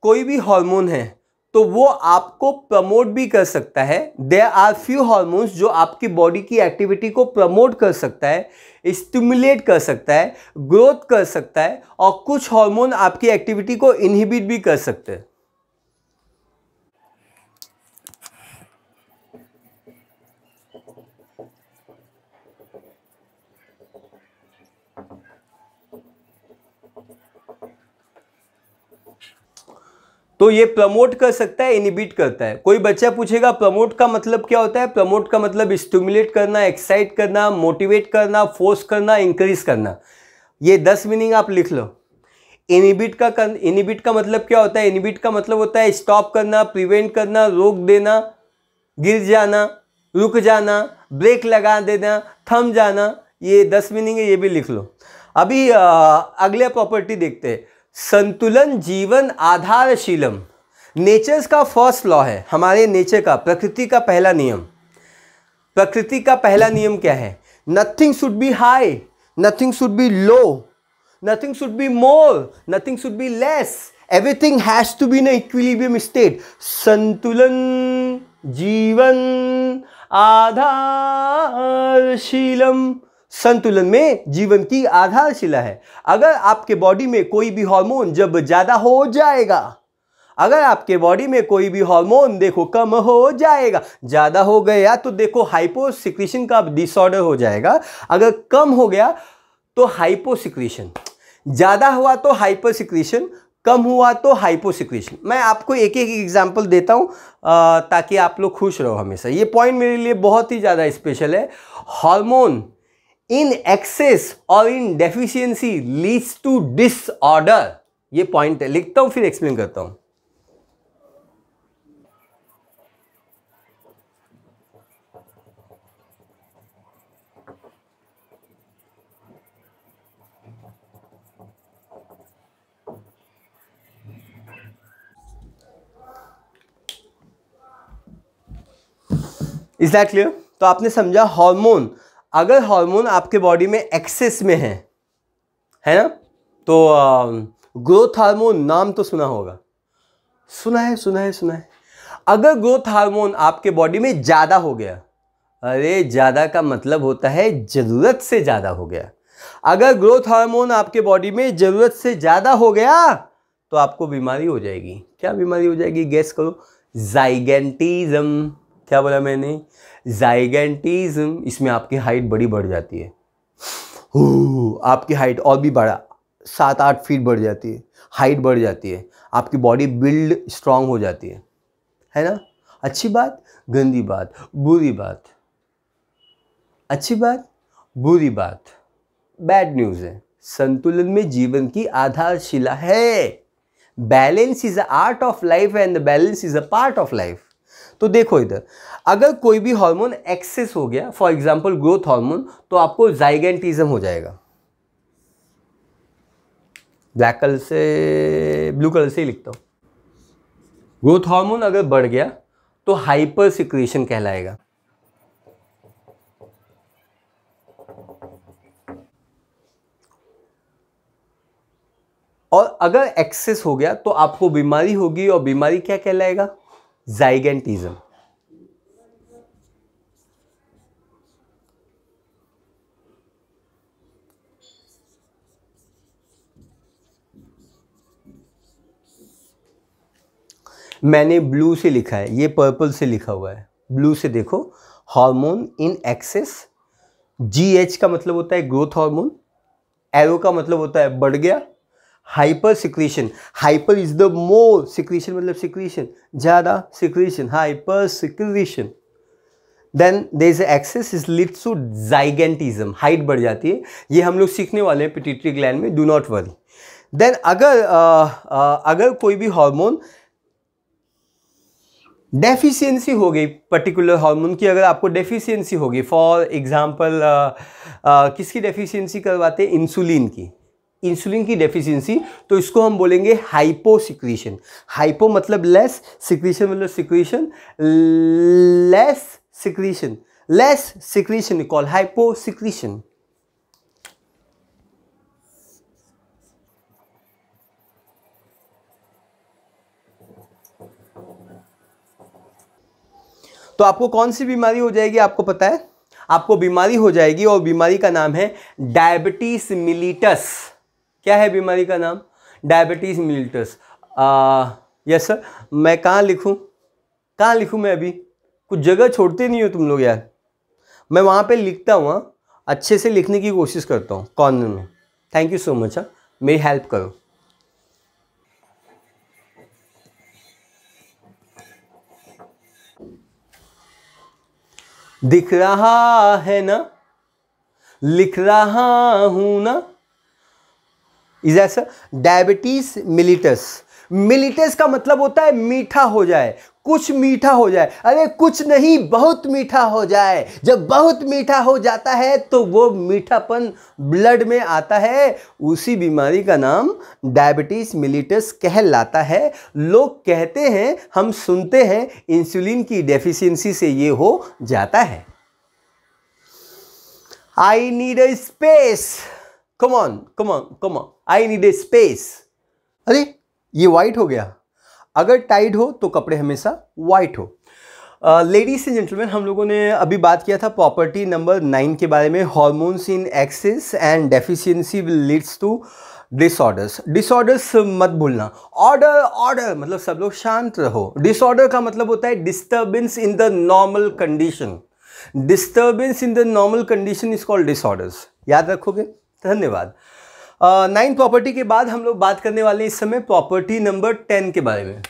कोई भी हार्मोन है तो वो आपको प्रमोट भी कर सकता है। देयर आर फ्यू हार्मोन्स जो आपकी बॉडी की एक्टिविटी को प्रमोट कर सकता है, स्टिमुलेट कर सकता है, ग्रोथ कर सकता है, और कुछ हार्मोन आपकी एक्टिविटी को इनहिबिट भी कर सकते हैं। तो ये प्रमोट कर सकता है, इनहिबिट करता है। कोई बच्चा पूछेगा प्रमोट का मतलब क्या होता है? प्रमोट का मतलब स्टिमुलेट करना, एक्साइट करना, मोटिवेट करना, फोर्स करना, इंक्रीज करना। ये 10 मीनिंग आप लिख लो। इनहिबिट का मतलब क्या होता है? इनहिबिट का मतलब होता है स्टॉप करना, प्रिवेंट करना, रोक देना, गिर जाना, रुक जाना, ब्रेक लगा देना, थम जाना। ये 10 मीनिंग है, ये भी लिख लो। अभी अगले प्रॉपर्टी देखते हैं। संतुलन जीवन आधारशीलम, नेचर्स का फर्स्ट लॉ है, हमारे नेचर का, प्रकृति का पहला नियम। प्रकृति का पहला नियम क्या है? Nothing should be high, nothing should be low, nothing should be more, nothing should be less, everything has to be in equilibrium state. संतुलन जीवन आधारशीलम, संतुलन में जीवन की आधारशिला है। अगर आपके बॉडी में कोई भी हार्मोन जब ज्यादा हो जाएगा, अगर आपके बॉडी में कोई भी हार्मोन देखो कम हो जाएगा, ज्यादा हो गया तो देखो हाइपोसिक्रीशन का डिसऑर्डर हो जाएगा, अगर कम हो गया तो हाइपोसिक्रीशन, ज्यादा हुआ तो हाइपरसिक्रीशन, कम हुआ तो हाइपोसिक्रीशन। मैं आपको एक एक एग्जांपल देता हूं ताकि आप लोग खुश रहो हमेशा। ये पॉइंट मेरे लिए बहुत ही ज्यादा स्पेशल है। हार्मोन in excess और in deficiency leads to disorder, ये पॉइंट है। लिखता हूं फिर एक्सप्लेन करता हूं। Is that clear? तो आपने समझा हार्मोन, अगर हार्मोन आपके बॉडी में एक्सेस में है ना, तो ग्रोथ हार्मोन नाम तो सुना होगा, सुना है। अगर ग्रोथ हार्मोन आपके बॉडी में ज्यादा हो गया, अरे ज्यादा का मतलब होता है जरूरत से ज्यादा हो गया। अगर ग्रोथ हार्मोन आपके बॉडी में जरूरत से ज्यादा हो गया तो आपको बीमारी हो जाएगी। क्या बीमारी हो जाएगी? गेस करो। जाइगेंटिज्म। क्या बोला मैंने? जाइगेंटिज्म। इसमें आपकी हाइट बड़ी बढ़ जाती है, आपकी हाइट और भी बढ़ा 7-8 फीट बढ़ जाती है, हाइट बढ़ जाती है, आपकी बॉडी बिल्ड स्ट्रांग हो जाती है ना? अच्छी बात, गंदी बात, बुरी बात, अच्छी बात, बुरी बात, बैड न्यूज़ है। संतुलन में जीवन की आधारशिला है। Balance is a art of life and balance is a part of life. तो देखो इधर, अगर कोई भी हार्मोन एक्सेस हो गया, फॉर एग्जांपल ग्रोथ हार्मोन, तो आपको जाइगेंटिज्म हो जाएगा। ब्लैक कलर से, ब्लू कलर से ही लिखता हूं। ग्रोथ हार्मोन अगर बढ़ गया तो हाइपर सिक्रीशन कहलाएगा। और अगर एक्सेस हो गया तो आपको बीमारी होगी, और बीमारी क्या कहलाएगा? जाइगेंटिज्म। मैंने ब्लू से लिखा है, ये पर्पल से लिखा हुआ है। ब्लू से देखो, हार्मोन इन एक्सेस। GH का मतलब होता है ग्रोथ हार्मोन, एरो का मतलब होता है बढ़ गया। Hyper secretion, hyper is the more, secretion मतलब सिक्रीशन, ज्यादा secretion, hyper secretion. Then there is excess is leads to gigantism, height बढ़ जाती है। ये हम लोग सीखने वाले हैं पिट्यूटरी ग्लैंड में, डू नॉट वरी। देन अगर कोई भी हार्मोन डेफिशिएंसी हो गई पर्टिकुलर हार्मोन की, अगर आपको डेफिशिएंसी होगी, फॉर एग्जांपल किसकी डेफिशिएंसी करवाते हैं, इंसुलिन की, इंसुलिन की डेफिशिएंसी, तो इसको हम बोलेंगे हाइपोसिक्रीशन। हाइपो मतलब लेस, सिक्रीशन मतलब secretion, less secretion, less secretion call hyposecretion. तो आपको कौन सी बीमारी हो जाएगी आपको पता है, आपको बीमारी हो जाएगी और बीमारी का नाम है डायबिटीज मिलिटस। क्या है बीमारी का नाम, डायबिटीज मिलिटस। यस सर, मैं कहाँ लिखूँ मैं, अभी कुछ जगह छोड़ते नहीं हो तुम लोग यार, मैं वहाँ पे लिखता हूँ, अच्छे से लिखने की कोशिश करता हूँ कॉर्नर में। थैंक यू सो मच, मेरी हेल्प करो। दिख रहा है ना, लिख रहा हूं ना, इज ऐसा डायबिटीज मिलिटस। मिलिटस का मतलब होता है मीठा हो जाए, कुछ मीठा हो जाए, अरे कुछ नहीं बहुत मीठा हो जाए। जब बहुत मीठा हो जाता है तो वो मीठापन ब्लड में आता है, उसी बीमारी का नाम डायबिटीज मिलिटस कहलाता है। लोग कहते हैं, हम सुनते हैं, इंसुलिन की डेफिशिएंसी से ये हो जाता है। I need a space. Come on, come on, come on. I need a space. अरे ये वाइट हो गया, अगर टाइट हो तो कपड़े हमेशा वाइट हो। लेडीज एंड जेंटलमैन, हम लोगों ने अभी बात किया था प्रॉपर्टी नंबर 9 के बारे में, hormones in excess and deficiency will leads to disorders. Disorders मत भूलना, ऑर्डर ऑर्डर मतलब सब लोग शांत रहो। डिसऑर्डर का मतलब होता है disturbance in the normal condition. Disturbance in the normal condition is called disorders. याद रखोगे, धन्यवाद। 9 प्रॉपर्टी के बाद हम लोग बात करने वाले हैं इस समय प्रॉपर्टी नंबर 10 के बारे में।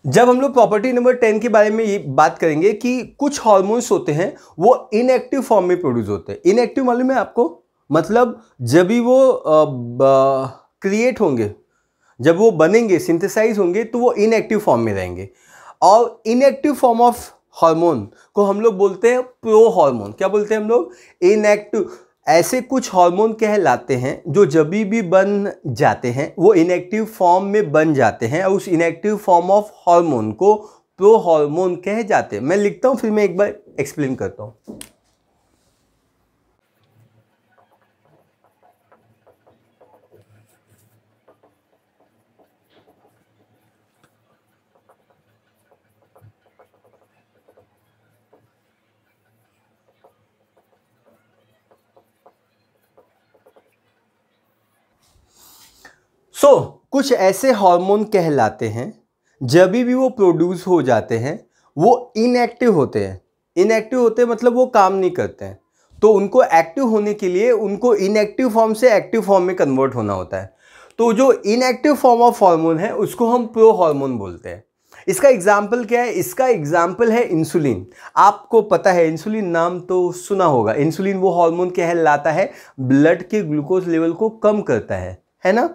जब हम लोग प्रॉपर्टी नंबर 10 के बारे में ये बात करेंगे कि कुछ हार्मोन्स होते हैं वो इनएक्टिव फॉर्म में प्रोड्यूस होते हैं। इनएक्टिव मालूम है आपको, मतलब जब भी वो क्रिएट होंगे, जब वो बनेंगे, सिंथेसाइज होंगे, तो वो इनएक्टिव फॉर्म में रहेंगे। और इनएक्टिव फॉर्म ऑफ हार्मोन को हम लोग बोलते हैं प्रो हार्मोन। क्या बोलते हैं हम लोग, इनएक्टिव। ऐसे कुछ हार्मोन कहलाते हैं जो जब भी बन जाते हैं वो इनएक्टिव फॉर्म में बन जाते हैं, और उस इनएक्टिव फॉर्म ऑफ हार्मोन को प्रो हार्मोन कहे जाते हैं। मैं लिखता हूं, फिर मैं एक बार एक्सप्लेन करता हूं। कुछ ऐसे हार्मोन कहलाते हैं जब भी वो प्रोड्यूस हो जाते हैं वो इनएक्टिव होते हैं। इनएक्टिव होते हैं मतलब वो काम नहीं करते हैं, तो उनको एक्टिव होने के लिए उनको इनएक्टिव फॉर्म से एक्टिव फॉर्म में कन्वर्ट होना होता है। तो जो इनएक्टिव फॉर्म ऑफ हार्मोन है उसको हम प्रो हार्मोन बोलते हैं। इसका एग्जाम्पल क्या है, इसका एग्जाम्पल है इंसुलिन। आपको पता है इंसुलिन, नाम तो सुना होगा। इंसुलिन वो हार्मोन कहलाता है ब्लड के ग्लूकोज लेवल को कम करता है ना।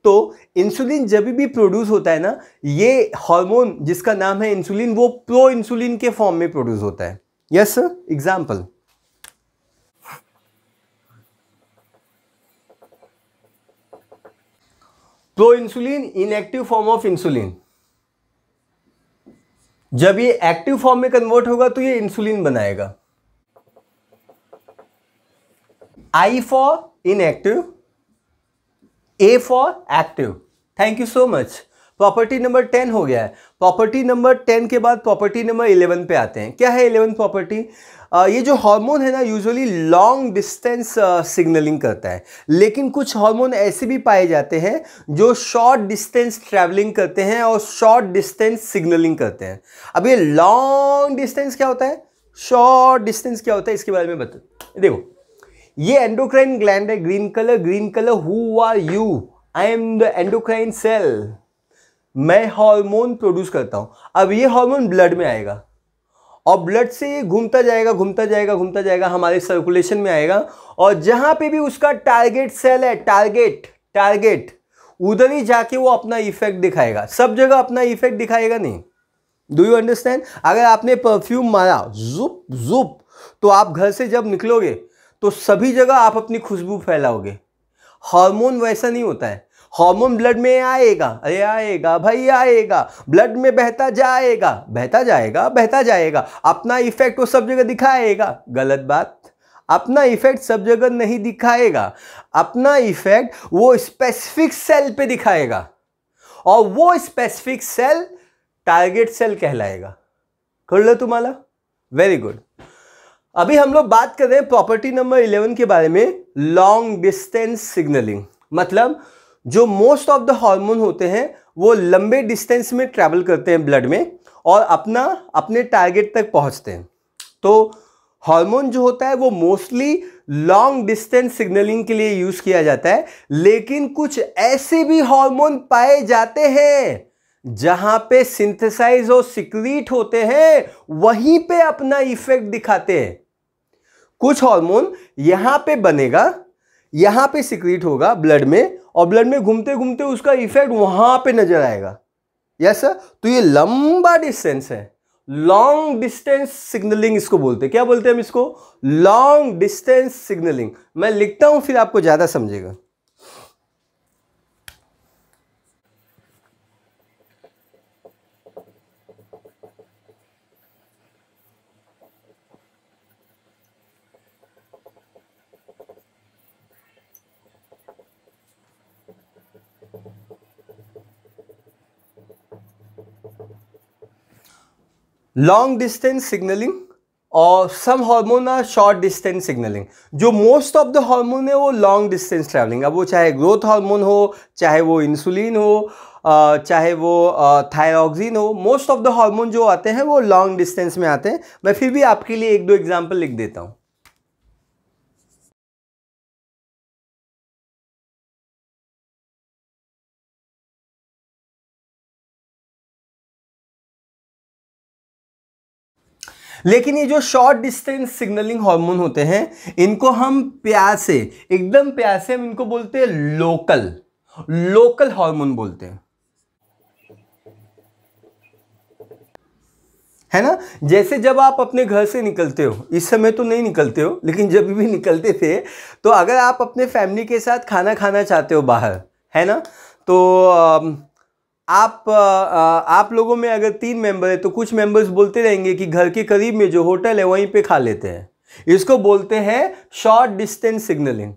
तो इंसुलिन जब भी प्रोड्यूस होता है ना, ये हार्मोन जिसका नाम है इंसुलिन वो प्रो इंसुलिन के फॉर्म में प्रोड्यूस होता है। Yes sir, example pro insulin, inactive form of insulin. जब ये एक्टिव फॉर्म में कन्वर्ट होगा तो ये इंसुलिन बनाएगा। I for inactive, A for active. Thank you so much. Property number 10 हो गया है। प्रॉपर्टी नंबर 10 के बाद प्रॉपर्टी नंबर 11 पे आते हैं। क्या है 11 प्रॉपर्टी? ये जो हार्मोन है ना यूजुअली लॉन्ग डिस्टेंस सिग्नलिंग करता है, लेकिन कुछ हार्मोन ऐसे भी पाए जाते हैं जो शॉर्ट डिस्टेंस ट्रैवलिंग करते हैं और शॉर्ट डिस्टेंस सिग्नलिंग करते हैं। अब ये लॉन्ग डिस्टेंस क्या होता है, शॉर्ट डिस्टेंस क्या होता है, इसके बारे में बता। देखो ये एंडोक्राइन ग्लैंड है, green colour, who are you? I am the endocrine cell. मैं हार्मोन प्रोड्यूस करता हूं। अब ये हार्मोन ब्लड में आएगा और ब्लड से ये घूमता जाएगा हमारे सर्कुलेशन में आएगा, और जहां पे भी उसका टारगेट सेल है, टारगेट उधर ही जाके वो अपना इफेक्ट दिखाएगा, सब जगह अपना इफेक्ट दिखाएगा नहीं। Do you understand? अगर आपने परफ्यूम मारा जुप जुप, तो आप घर से जब निकलोगे तो सभी जगह आप अपनी खुशबू फैलाओगे। हार्मोन वैसा नहीं होता है। हार्मोन ब्लड में आएगा, अरे आएगा भाई आएगा, ब्लड में बहता जाएगा, बहता जाएगा, बहता जाएगा, अपना इफेक्ट वो सब जगह दिखाएगा। गलत बात, अपना इफेक्ट सब जगह नहीं दिखाएगा। अपना इफेक्ट वो स्पेसिफिक सेल पे दिखाएगा, और वो स्पेसिफिक सेल टारगेट सेल कहलाएगा। कर लो तुम्हारा, वेरी गुड। अभी हम लोग बात कर रहे हैं प्रॉपर्टी नंबर 11 के बारे में, लॉन्ग डिस्टेंस सिग्नलिंग। मतलब जो मोस्ट ऑफ द हार्मोन होते हैं वो लंबे डिस्टेंस में ट्रैवल करते हैं ब्लड में और अपने टारगेट तक पहुंचते हैं। तो हार्मोन जो होता है वो मोस्टली लॉन्ग डिस्टेंस सिग्नलिंग के लिए यूज किया जाता है, लेकिन कुछ ऐसे भी हार्मोन पाए जाते हैं जहां पे सिंथेसाइज और सिक्रीट होते हैं, वहीं पे अपना इफेक्ट दिखाते हैं। कुछ हार्मोन यहां पे बनेगा, यहां पे सिक्रीट होगा ब्लड में, और ब्लड में घूमते घूमते उसका इफेक्ट वहां पे नजर आएगा। यस सर, तो ये लंबा डिस्टेंस है, लॉन्ग डिस्टेंस सिग्नलिंग इसको बोलते हैं। क्या बोलते हैं हम इसको? Long distance signalling. मैं लिखता हूं फिर आपको ज्यादा समझेगा। लॉन्ग डिस्टेंस सिग्नलिंग और some hormone are short distance signalling. जो मोस्ट ऑफ द हार्मोन है वो लॉन्ग डिस्टेंस ट्रैवलिंग। अब वो चाहे ग्रोथ हार्मोन हो, चाहे वो इंसुलिन हो, चाहे वो थायरॉक्सिन हो, मोस्ट ऑफ द हार्मोन जो आते हैं वो लॉन्ग डिस्टेंस में आते हैं। मैं फिर भी आपके लिए एक दो एग्जाम्पल लिख देता हूं। लेकिन ये जो शॉर्ट डिस्टेंस सिग्नलिंग हार्मोन होते हैं, इनको हम प्यार से, एकदम प्यार से हम इनको बोलते हैं लोकल हार्मोन बोलते हैं, है ना। जैसे जब आप अपने घर से निकलते हो, इस समय तो नहीं निकलते हो, लेकिन जब भी निकलते थे, तो अगर आप अपने फैमिली के साथ खाना खाना चाहते हो बाहर, है ना, तो आप लोगों में अगर 3 मेंबर है तो कुछ मेंबर्स बोलते रहेंगे कि घर के करीब में जो होटल है वहीं पे खा लेते हैं। इसको बोलते हैं शॉर्ट डिस्टेंस सिग्नलिंग।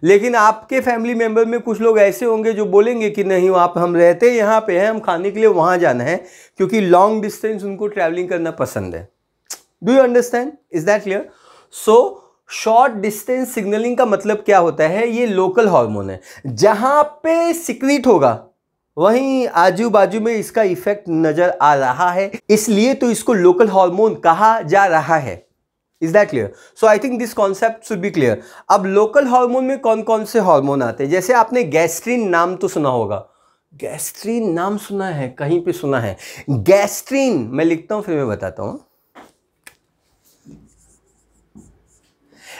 लेकिन आपके फैमिली मेंबर में कुछ लोग ऐसे होंगे जो बोलेंगे कि नहीं, आप हम रहते यहाँ पे हैं, हम खाने के लिए वहाँ जाना है, क्योंकि लॉन्ग डिस्टेंस उनको ट्रैवलिंग करना पसंद है। Do you understand? Is that clear? So short distance signalling का मतलब क्या होता है? ये लोकल हार्मोन है, जहां पे सिक्रीट होगा वहीं आजू बाजू में इसका इफेक्ट नजर आ रहा है, इसलिए तो इसको लोकल हार्मोन कहा जा रहा है। Is that clear? So I think this concept should be clear. अब लोकल हार्मोन में कौन कौन से हार्मोन आते हैं? जैसे आपने गैस्ट्रीन नाम तो सुना होगा, गैस्ट्रीन नाम सुना है, कहीं पे सुना है गैस्ट्रीन? मैं लिखता हूं फिर मैं बताता हूं।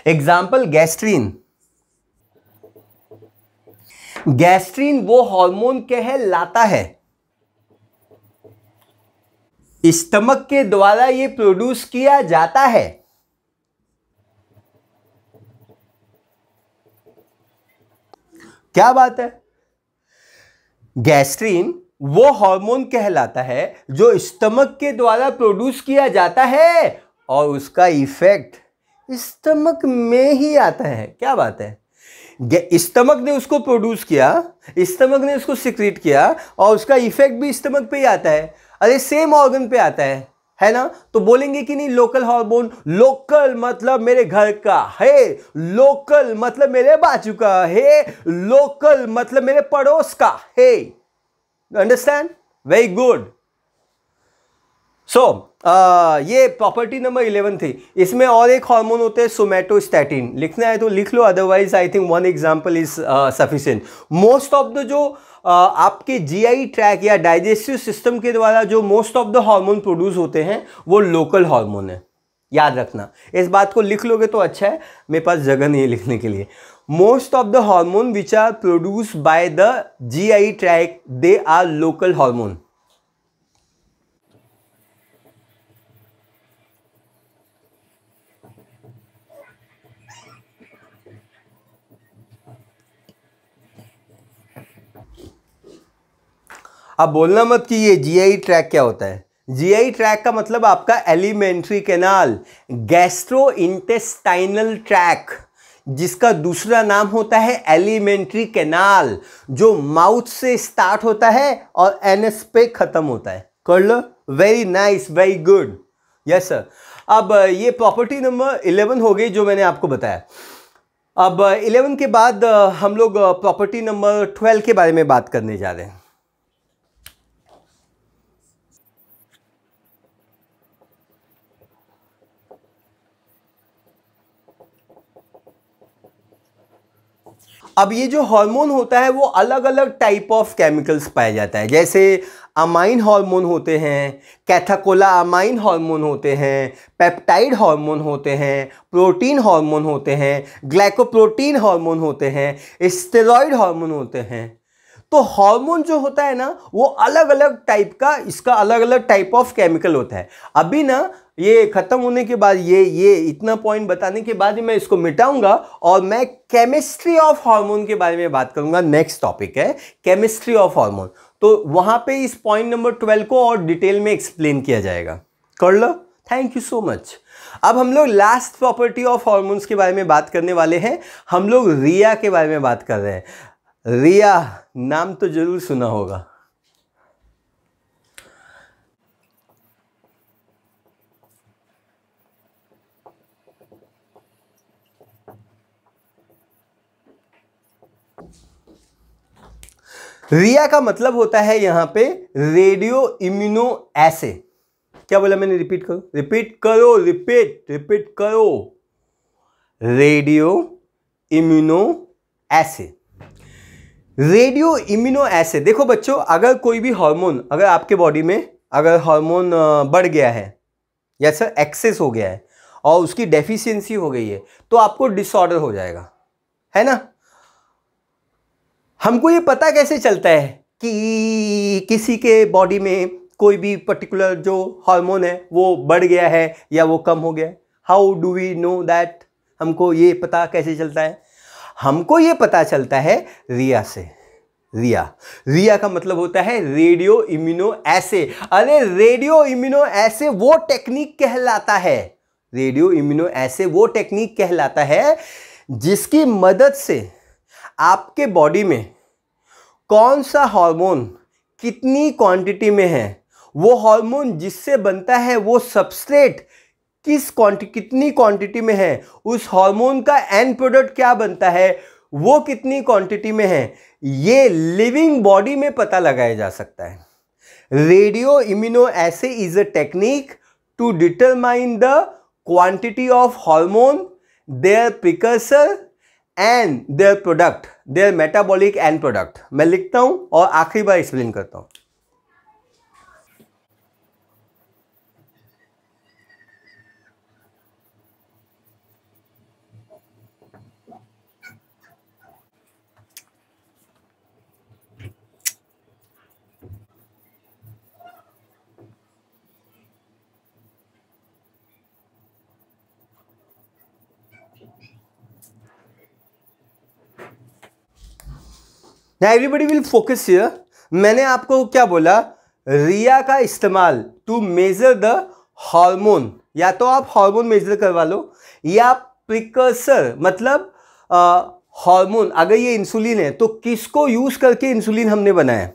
Example gastrin. गैस्ट्रीन वो हार्मोन कहलाता है, स्टमक के द्वारा ये प्रोड्यूस किया जाता है। क्या बात है? गैस्ट्रीन वो हार्मोन कहलाता है जो स्टमक के द्वारा प्रोड्यूस किया जाता है, और उसका इफेक्ट स्टमक में ही आता है। क्या बात है? स्टमक ने उसको प्रोड्यूस किया, स्टमक ने उसको सिक्रीट किया, और उसका इफेक्ट भी स्टमक पे ही आता है। अरे सेम ऑर्गन पे आता है ना। तो बोलेंगे कि नहीं लोकल हार्मोन, लोकल मतलब मेरे घर का है, लोकल मतलब मेरे बाजू का है, लोकल मतलब मेरे पड़ोस का है। अंडरस्टैंड? Very good. सो ये प्रॉपर्टी नंबर 11 थी। इसमें और एक हार्मोन होते हैं सोमैटोस्टैटिन। लिखना है तो लिख लो, otherwise I think one example is sufficient. Most of the जो आपके जीआई ट्रैक या डाइजेस्टिव सिस्टम के द्वारा जो most of the hormone produce होते हैं वो लोकल हार्मोन है। याद रखना, इस बात को लिख लोगे तो अच्छा है, मेरे पास जगह नहीं है लिखने के लिए। Most of the hormone which are produced by the GI tract, they are local hormone. अब बोलना मत कि ये जीआई ट्रैक क्या होता है। जीआई ट्रैक का मतलब आपका alimentary canal, gastro intestinal tract, जिसका दूसरा नाम होता है एलिमेंट्री कैनाल, जो माउथ से स्टार्ट होता है और एनएस पे खत्म होता है। कर लो, very nice, very good, yes sir. अब ये प्रॉपर्टी नंबर 11 हो गई जो मैंने आपको बताया। अब 11 के बाद हम लोग प्रॉपर्टी नंबर 12 के बारे में बात करने जा रहे हैं। अब ये जो हार्मोन होता है वो अलग अलग टाइप ऑफ केमिकल्स पाया जाता है, जैसे अमाइन हार्मोन होते हैं, कैथाकोला अमाइन हार्मोन होते हैं, पेप्टाइड हार्मोन होते हैं, प्रोटीन हार्मोन होते हैं, ग्लाइकोप्रोटीन हार्मोन होते हैं, स्टेरॉइड हार्मोन होते हैं। तो हार्मोन जो होता है ना वो अलग अलग टाइप का, इसका अलग अलग टाइप ऑफ केमिकल होता है। अभी ना ये खत्म होने के बाद ये इतना पॉइंट बताने के बाद ही मैं इसको मिटाऊंगा और मैं केमिस्ट्री ऑफ हार्मोन के बारे में बात करूंगा। नेक्स्ट टॉपिक है केमिस्ट्री ऑफ हार्मोन, तो वहां पे इस पॉइंट नंबर 12 को और डिटेल में एक्सप्लेन किया जाएगा। कर लो, थैंक यू सो मच। अब हम लोग लास्ट प्रॉपर्टी ऑफ हार्मोन्स के बारे में बात करने वाले हैं। हम लोग रिया के बारे में बात कर रहे हैं। रिया नाम तो जरूर सुना होगा। रिया का मतलब होता है यहां पे रेडियो इम्यूनो एसे। क्या बोला मैंने? रिपीट करो, रिपीट करो, रिपीट करो। रेडियो इम्यूनो एसे, रेडियो इम्यूनो एसे। देखो बच्चों, अगर कोई भी हार्मोन, अगर आपके बॉडी में अगर हार्मोन बढ़ गया है या सर एक्सेस हो गया है और उसकी डेफिशिएंसी हो गई है तो आपको डिसऑर्डर हो जाएगा, है ना। हमको ये पता कैसे चलता है कि किसी के बॉडी में कोई भी पर्टिकुलर जो हार्मोन है वो बढ़ गया है या वो कम हो गया है? How do we know that? हमको ये पता कैसे चलता है? हमको ये पता चलता है रिया से। रिया का मतलब होता है रेडियो इम्यूनो एसे। अरे रेडियो इम्यूनो एसे वो टेक्निक कहलाता है, रेडियो इम्यूनो एसे वो टेक्निक कहलाता है जिसकी मदद से आपके बॉडी में कौन सा हार्मोन कितनी क्वांटिटी में है, वो हार्मोन जिससे बनता है वो सबस्ट्रेट कितनी क्वांटिटी में है, उस हार्मोन का एंड प्रोडक्ट क्या बनता है वो कितनी क्वांटिटी में है, ये लिविंग बॉडी में पता लगाया जा सकता है। Radio immuno assay is a technique to determine the quantity of hormone, their precursor and their product, their metabolic end product. मैं लिखता हूं और आखिरी बार एक्सप्लेन करता हूं। Now everybody will focus here। मैंने आपको क्या बोला? रिया का इस्तेमाल टू मेजर द हार्मोन, या तो आप हार्मोन मेजर करवा लो या प्रिकर्सर, मतलब हार्मोन। अगर ये इंसुलिन है तो किसको यूज करके इंसुलिन हमने बनाया?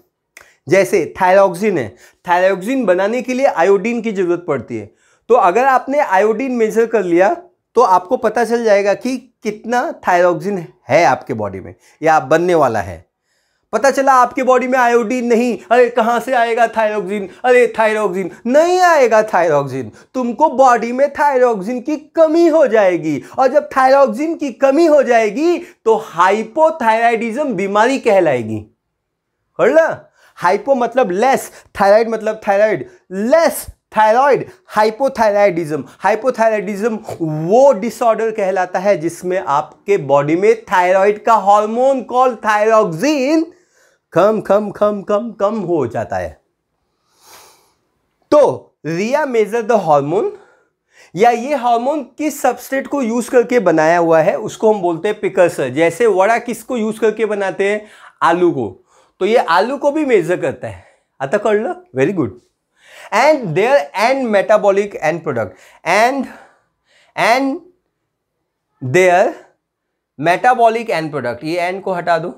जैसे थायरॉक्सिन है, थायरॉक्सिन बनाने के लिए आयोडीन की जरूरत पड़ती है। तो अगर आपने आयोडीन मेजर कर लिया तो आपको पता चल जाएगा कि कितना थायरॉक्सिन है आपके बॉडी में या बनने वाला है। पता चला आपके बॉडी में आयोडीन नहीं, अरे कहां से आएगा थायरॉक्सिन? अरे थायरॉक्सिन नहीं आएगा, थायरॉक्सिन तुमको बॉडी में थायरॉक्सिन की कमी हो जाएगी, और जब थायरॉक्सिन की कमी हो जाएगी तो हाइपोथायराइडिज्म बीमारी कहलाएगी। हाइपो मतलब लेस, थायराइड मतलब thyroid, less thyroid, hypothyroidism. Hypothyroidism वो डिसऑर्डर कहलाता है जिसमें आपके बॉडी में थायराइड का हार्मोन कॉल्ड थायरॉक्सिन कम हो जाता है। तो रिया मेजर द हार्मोन, या ये हार्मोन किस सबस्ट्रेट को यूज करके बनाया हुआ है उसको हम बोलते हैं प्रिकर्सर। जैसे वड़ा किसको यूज करके बनाते हैं, आलू को, तो ये आलू को भी मेजर करता है। आता कर लो, very good. And their end metabolic end product and their metabolic end product, ये एंड को हटा दो,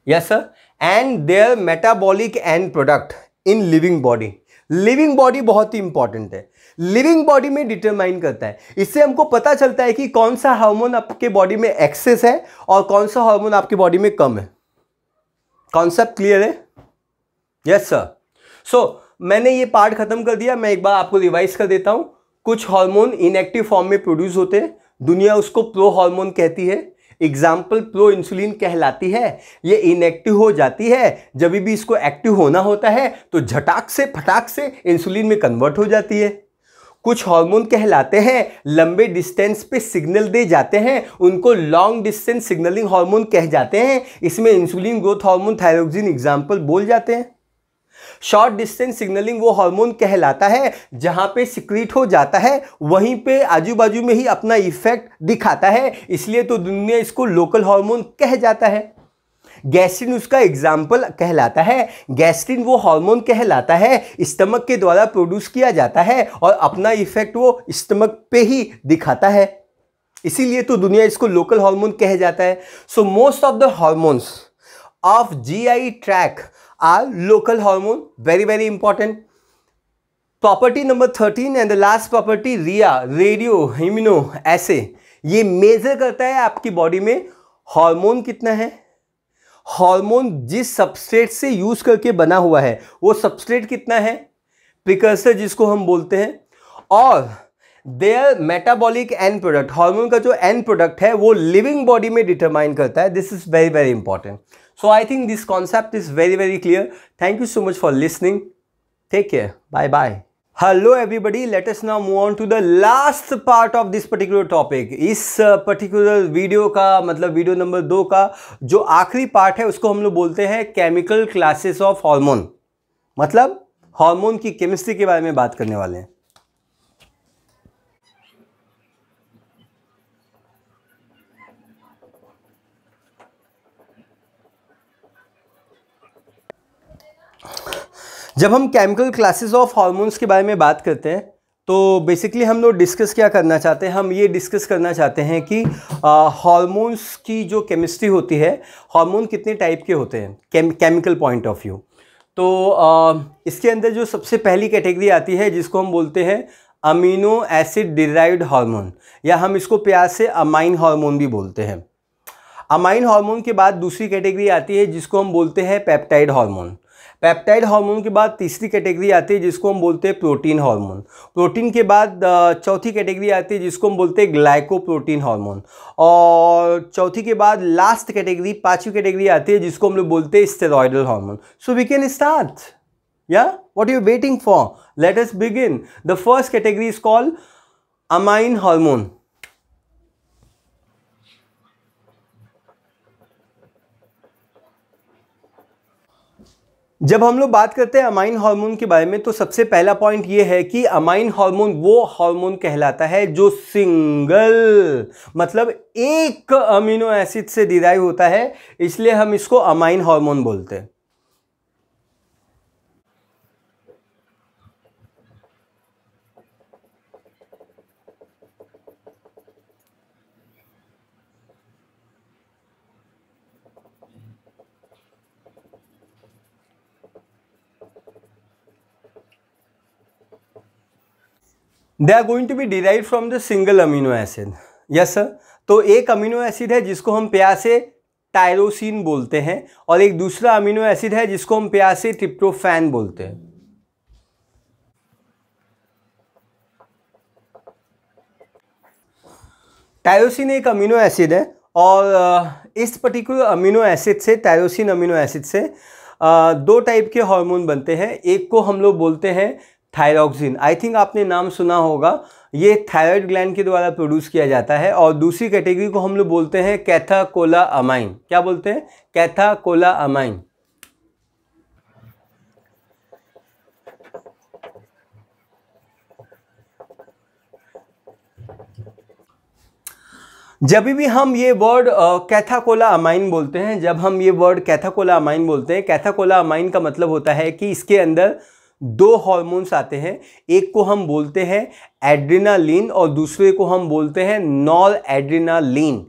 yes sir. And their metabolic end product in living body. Living body बहुत ही इंपॉर्टेंट है, लिविंग बॉडी में डिटरमाइन करता है। इससे हमको पता चलता है कि कौन सा हार्मोन आपके बॉडी में एक्सेस है और कौन सा हार्मोन आपकी बॉडी में कम है। कॉन्सेप्ट क्लियर है? Yes sir. सो मैंने ये पार्ट खत्म कर दिया, मैं एक बार आपको रिवाइज कर देता हूं। कुछ हार्मोन इनएक्टिव फॉर्म में प्रोड्यूस होते हैं, दुनिया उसको प्रो हार्मोन कहती है। एग्जाम्पल प्रो इंसुलिन कहलाती है। ये इनएक्टिव हो जाती है, जब भी इसको एक्टिव होना होता है तो झटाक से फटाक से इंसुलिन में कन्वर्ट हो जाती है। कुछ हार्मोन कहलाते हैं लंबे डिस्टेंस पे सिग्नल दे जाते हैं, उनको लॉन्ग डिस्टेंस सिग्नलिंग हार्मोन कह जाते हैं। इसमें insulin, growth hormone, thyroxine example बोल जाते हैं। शॉर्ट डिस्टेंस सिग्नलिंग वो हार्मोन कहलाता है जहां पे सिक्रीट हो जाता है, वहीं पे आजू बाजू में ही अपना इफेक्ट दिखाता है, इसलिए तो दुनिया इसको लोकल हार्मोन कह जाता है। गैस्ट्रिन उसका एग्जाम्पल कहलाता है। गैस्ट्रिन वो हार्मोन कहलाता है, स्टमक के द्वारा प्रोड्यूस किया जाता है और अपना इफेक्ट वो स्टमक पे ही दिखाता है, इसीलिए तो दुनिया इसको लोकल हार्मोन कह जाता है। So most of the hormones of GI tract are local hormone, very very important. Property number 13 and the last property RIA, radio immuno assay, ये मेजर करता है आपकी बॉडी में हार्मोन कितना है। हार्मोन जिस सबस्ट्रेट से यूज करके बना हुआ है वो सबस्ट्रेट कितना है, प्रिकर्सर जिसको हम बोलते हैं, और their metabolic end product, hormone का जो एंड प्रोडक्ट है वो लिविंग बॉडी में डिटरमाइन करता है। This is very very important. So I think this concept is very very clear. Thank you so much for listening. Take care. Bye bye. Hello everybody. Let us now move on to the last part of this particular topic. इस particular video का मतलब video number 2 का जो आखिरी part है उसको हम लोग बोलते हैं केमिकल क्लासेस ऑफ हार्मोन। मतलब हार्मोन की केमिस्ट्री के बारे में बात करने वाले हैं। जब हम केमिकल क्लासेस ऑफ हार्मोन्स के बारे में बात करते हैं तो बेसिकली हम लोग डिस्कस क्या करना चाहते हैं, हम ये डिस्कस करना चाहते हैं कि हार्मोन्स की जो केमिस्ट्री होती है, हार्मोन कितने टाइप के होते हैं केमिकल पॉइंट ऑफ व्यू। तो इसके अंदर जो सबसे पहली कैटेगरी आती है जिसको हम बोलते हैं अमीनो एसिड डिराइव्ड हार्मोन, या हम इसको प्यार से अमाइन हार्मोन भी बोलते हैं। अमाइन हार्मोन के बाद दूसरी कैटेगरी आती है जिसको हम बोलते हैं पेप्टाइड हार्मोन। पेप्टाइड हार्मोन के बाद तीसरी कैटेगरी आती है जिसको हम बोलते हैं प्रोटीन हार्मोन। प्रोटीन के बाद चौथी कैटेगरी आती है जिसको हम बोलते हैं ग्लाइकोप्रोटीन हार्मोन, और चौथी के बाद लास्ट कैटेगरी, पांचवी कैटेगरी आती है जिसको हम लोग बोलते हैं steroidal hormone. So we can start, या what you waiting for, let us begin. The first category is called amine hormone. जब हम लोग बात करते हैं अमाइन हार्मोन के बारे में तो सबसे पहला पॉइंट ये है कि अमाइन हार्मोन वो हार्मोन कहलाता है जो सिंगल मतलब एक अमीनो एसिड से डिराइव होता है, इसलिए हम इसको अमाइन हार्मोन बोलते हैं। They are going to be derived from the single amino acid. Yes sir. तो एक अमीनो एसिड है जिसको हम प्यार से टायरोसिन बोलते हैं, और एक दूसरा अमीनो एसिड है जिसको हम प्यार से ट्रिप्टोफैन बोलते हैं। टायरोसिन एक अमीनो एसिड है, और इस पर्टिकुलर अमीनो एसिड से, टायरोसिन अमीनो एसिड से दो टाइप के हार्मोन बनते हैं। एक को हम लोग बोलते हैं थायरॉक्सिन, आई थिंक आपने नाम सुना होगा, ये थायराइड ग्लैंड के द्वारा प्रोड्यूस किया जाता है। और दूसरी कैटेगरी को हम लोग बोलते हैं कैथाकोलामाइन। क्या बोलते हैं? कैथाकोलामाइन। जब भी हम ये वर्ड कैथाकोलामाइन बोलते हैं, जब हम ये वर्ड कैथाकोलामाइन बोलते हैं, कैथाकोलामाइन का मतलब होता है कि इसके अंदर दो हार्मोन्स आते हैं। एक को हम बोलते हैं एड्रेनालिन और दूसरे को हम बोलते हैं नॉर एड्रेनालिन।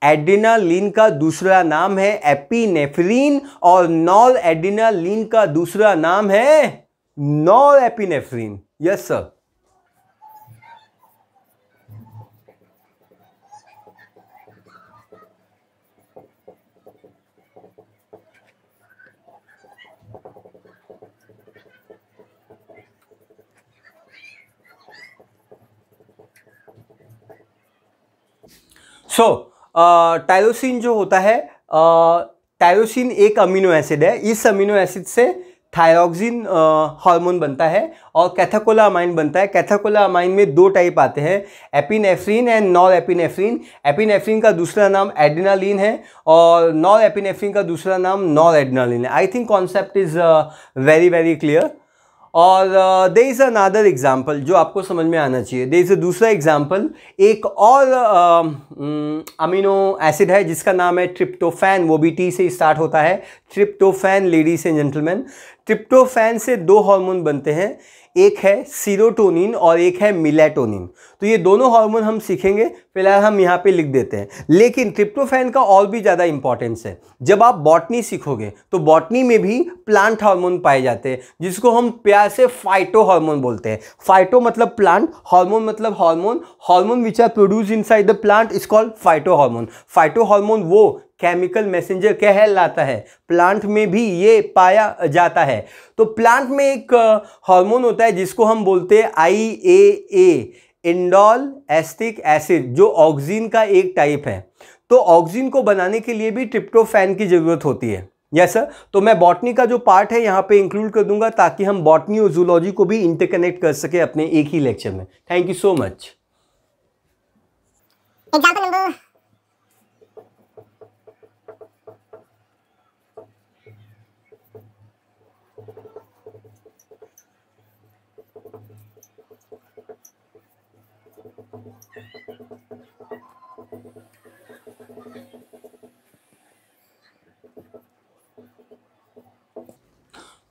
एड्रेनालिन का दूसरा नाम है एपिनेफ्रिन और नॉर एड्रेनालिन का दूसरा नाम है nor epinephrine. Yes sir. Tyrosine जो होता है, टायरोसिन एक अमीनो एसिड है। इस अमीनो एसिड से थायरॉक्सिन हार्मोन बनता है और कैथाकोलामाइन बनता है। कैथाकोलामाइन में दो टाइप आते हैं, epinephrine and nor epinephrine. Epinephrine का दूसरा नाम एड्रेनालिन है और नॉर एपिनेफ्रिन का दूसरा नाम नॉर एड्रेनालिन है। I think concept is very very clear. और देयर इज़ अनदर एग्जाम्पल जो आपको समझ में आना चाहिए। देयर इज़ दूसरा एग्जाम्पल, एक और अमीनो एसिड है जिसका नाम है ट्रिप्टोफैन, वो भी टी से स्टार्ट होता है। Tryptophan, ladies and gentleman, tryptophan से दो हार्मोन बनते हैं, एक है सीरोटोनिन और एक है मेलाटोनिन। तो ये दोनों हार्मोन हम सीखेंगे, फिलहाल हम यहाँ पे लिख देते हैं। लेकिन ट्रिप्टोफैन का और भी ज़्यादा इंपॉर्टेंस है। जब आप बॉटनी सीखोगे तो बॉटनी में भी प्लांट हार्मोन पाए जाते हैं जिसको हम प्यार से फाइटो हार्मोन बोलते हैं। फाइटो मतलब प्लांट, हार्मोन मतलब hormone, hormone which are produce inside the plant is called phyto hormone. Phyto hormone वो केमिकल मैसेंजर कहलाता है, प्लांट में भी ये पाया जाता है। तो प्लांट में एक हार्मोन होता है जिसको हम बोलते हैं IAA, इंडोल एस्टिक एसिड, जो ऑक्सिन का एक टाइप है। तो ऑक्सिन को बनाने के लिए भी ट्रिप्टोफैन की जरूरत होती है। Yes sir. तो मैं बॉटनी का जो पार्ट है यहाँ पे इंक्लूड कर दूंगा ताकि हम बॉटनी और जूलॉजी को भी इंटरकनेक्ट कर सके अपने एक ही लेक्चर में। Thank you so much. Example number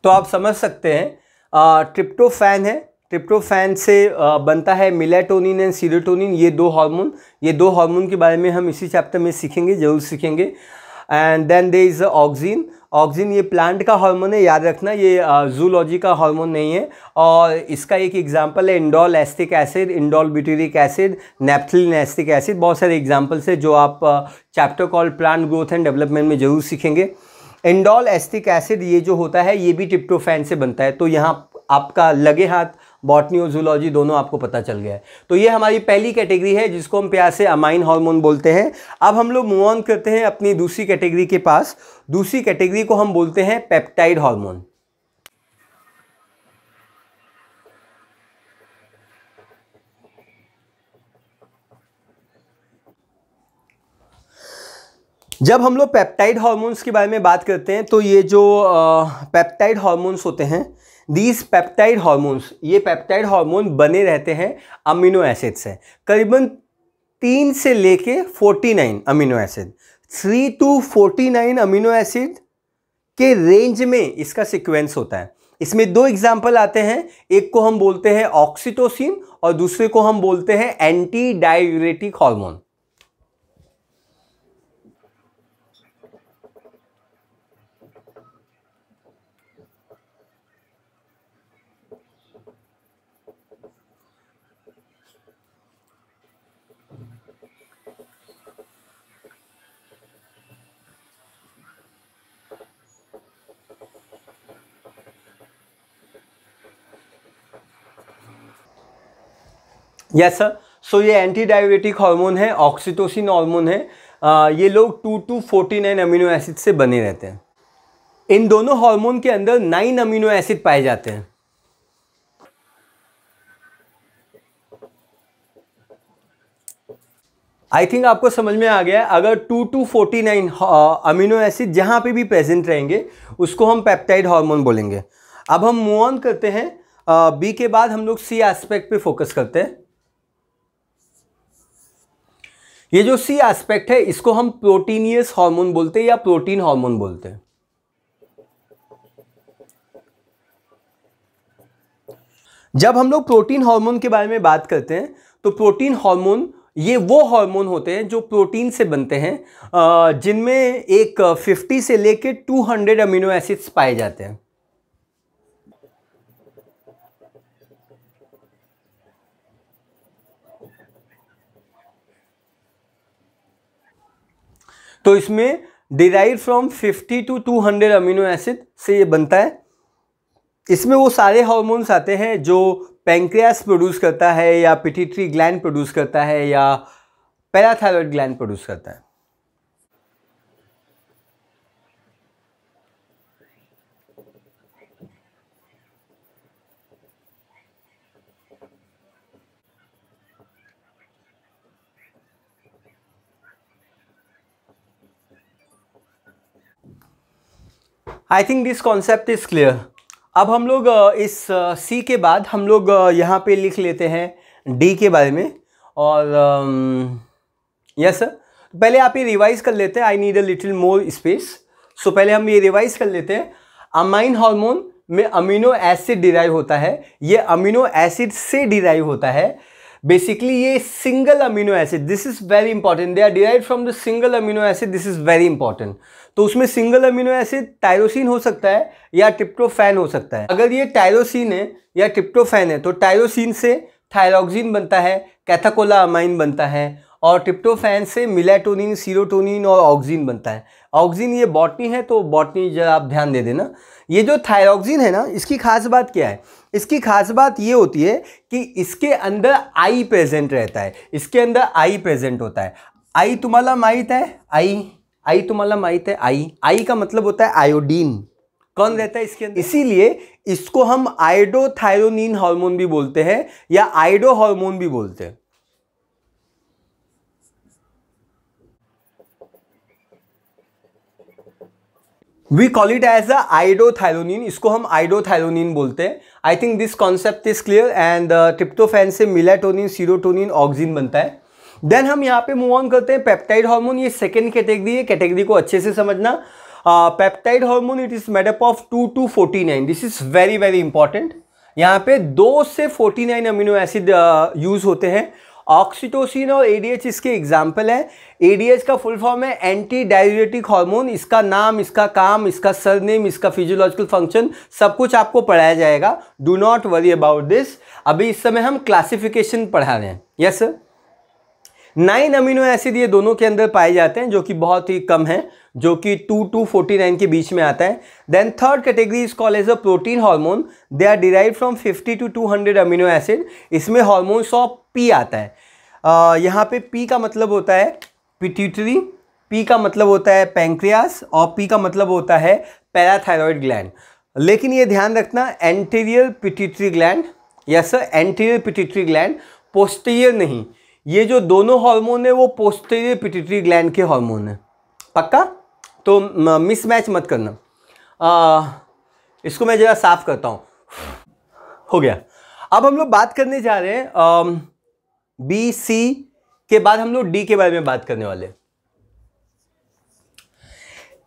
तो आप समझ सकते हैं ट्रिप्टोफैन है, ट्रिप्टोफैन से बनता है मेलाटोनिन एंड सीरोटोनिन, ये दो हार्मोन के बारे में हम इसी चैप्टर में सीखेंगे, जरूर सीखेंगे। And then there is auxin. Auxin ये प्लांट का हार्मोन है, याद रखना, ये जूलॉजी का हार्मोन नहीं है। और इसका एक एग्जांपल है indole acetic acid, indole butyric acid, naphthalene acetic acid. बहुत सारे एग्जांपल्स है जो आप chapter called plant growth and development में जरूर सीखेंगे। इंडोल एस्टिक एसिड ये जो होता है ये भी ट्रिप्टोफैन से बनता है। तो यहाँ आपका लगे हाथ बॉटनी और जूलॉजी दोनों आपको पता चल गया है। तो ये हमारी पहली कैटेगरी है जिसको हम प्यार से अमाइन हार्मोन बोलते हैं। अब हम लोग मूव ऑन करते हैं अपनी दूसरी कैटेगरी के पास। दूसरी कैटेगरी को हम बोलते हैं पेप्टाइड हार्मोन। जब हम लोग पेप्टाइड हार्मोन्स के बारे में बात करते हैं तो ये जो पेप्टाइड हार्मोन्स होते हैं, दीज पेप्टाइड हार्मोन्स, ये पेप्टाइड हार्मोन बने रहते हैं अमीनो एसिड से। करीबन 3 से लेके 49 amino acid, 3 to 49 amino acid के रेंज में इसका सीक्वेंस होता है। इसमें दो एग्जाम्पल आते हैं, एक को हम बोलते हैं ऑक्सीटोसिन और दूसरे को हम बोलते हैं anti diuretic hormone. Yes sir. So ये एंटी डाययूरेटिक हार्मोन है, ऑक्सीटोसिन हार्मोन है। ये लोग 2 to 49 अमीनो एसिड से बने रहते हैं। इन दोनों हार्मोन के अंदर 9 अमीनो एसिड पाए जाते हैं। आई थिंक आपको समझ में आ गया है। अगर 2 to 49 अमीनो एसिड जहां पे भी प्रेजेंट रहेंगे उसको हम पेप्टाइड हार्मोन बोलेंगे। अब हम मूव ऑन करते हैं, बी के बाद हम लोग सी एस्पेक्ट पे फोकस करते हैं। ये जो सी एस्पेक्ट है इसको हम प्रोटीनियस हार्मोन बोलते हैं या प्रोटीन हार्मोन बोलते हैं। जब हम लोग प्रोटीन हार्मोन के बारे में बात करते हैं तो प्रोटीन हार्मोन ये वो हार्मोन होते हैं जो प्रोटीन से बनते हैं, जिनमें एक 50 से लेके 200 अमीनो एसिड्स पाए जाते हैं। तो इसमें derive from 50 to 200 amino acid से ये बनता है। इसमें वो सारे हार्मोन्स आते हैं जो पैंक्रियास प्रोड्यूस करता है या पिट्यूटरी ग्लैंड प्रोड्यूस करता है या पैराथायरॉयड ग्लैंड प्रोड्यूस करता है। आई think this concept is clear. अब हम लोग इस सी के बाद हम लोग यहाँ पे लिख लेते हैं डी के बारे में। और यस सर, पहले आप ये रिवाइज कर लेते हैं। I need a little more space. So पहले हम ये रिवाइज कर लेते हैं। अमाइन हार्मोन में अमीनो एसिड डिराइव होता है, ये अमीनो एसिड से डिराइव होता है। बेसिकली ये single amino acid, this is very important, they are derived from the single amino acid, this is very important. तो उसमें सिंगल अमीनो एसिड टायरोसिन हो सकता है या ट्रिप्टोफैन हो सकता है। अगर ये टायरोसिन है या ट्रिप्टोफैन है तो टायरोसिन से थायरॉक्सिन बनता है, कैथाकोलामाइन बनता है, और ट्रिप्टोफैन से मेलाटोनिन, सीरोटोनिन और ऑक्सिन बनता है। ऑक्सिन ये बॉटनी है तो बॉटनी जरा आप ध्यान दे देना। ये जो थायरॉक्सिन है ना, इसकी खास बात क्या है? इसकी खास बात ये होती है कि इसके अंदर आई प्रेजेंट रहता है, इसके अंदर आई प्रेजेंट होता है। आई तुम्हाला माहित है? आई तुम्हाला माहित है? आई का मतलब होता है आयोडीन। कौन रहता है इसके अंदर? इसीलिए इसको हम आयोडोथायरोनिन हार्मोन भी बोलते हैं या आयोडो हार्मोन भी बोलते हैं। We call it as a iodothyronine, इसको हम आयोडोथायरोनिन बोलते हैं। I think this concept is clear. And tryptophan से मेलाटोनिन, सीरोटोनिन, ऑक्सिन बनता है। देन हम यहाँ पे मूव ऑन करते हैं पेप्टाइड हार्मोन। ये सेकेंड कैटेगरी है, कैटेगरी को अच्छे से समझना। Peptide hormone it is made up of 2 to 49, this is very very important. यहाँ पे 2 से 49 अमीनो एसिड यूज होते हैं। ऑक्सीटोसिन और एडीएच इसके एग्जाम्पल है। एडीएच का फुल फॉर्म है एंटी डाययूरेटिक हार्मोन। इसका नाम, इसका काम, इसका सरनेम, इसका फिजियोलॉजिकल फंक्शन सब कुछ आपको पढ़ाया जाएगा। Do not worry about this. अभी इस समय हम क्लासिफिकेशन पढ़ा रहे हैं। Yes sir. 9 अमीनो एसिड ये दोनों के अंदर पाए जाते हैं, जो कि बहुत ही कम है, जो कि 2 to 49 के बीच में आता है। Then third category is called as a protein hormone. They are derive from 50 to 200 amino acid. इसमें हार्मोन्स ऑफ पी आता है। यहाँ पे पी का मतलब होता है पिट्यूटरी, पी का मतलब होता है पैंक्रियास और पी का मतलब होता है पैराथायरॉयड ग्लैंड। लेकिन ये ध्यान रखना, anterior pituitary gland, yes sir, anterior pituitary gland, posterior नहीं। ये जो दोनों हार्मोन है वो पोस्टीरियर पिट्यूटरी ग्लैंड के हार्मोन है, पक्का? तो मिसमैच मत करना। इसको मैं जरा साफ करता हूँ। हो गया। अब हम लोग बात करने जा रहे हैं बी सी के बाद हम लोग डी के बारे में बात करने वाले हैं।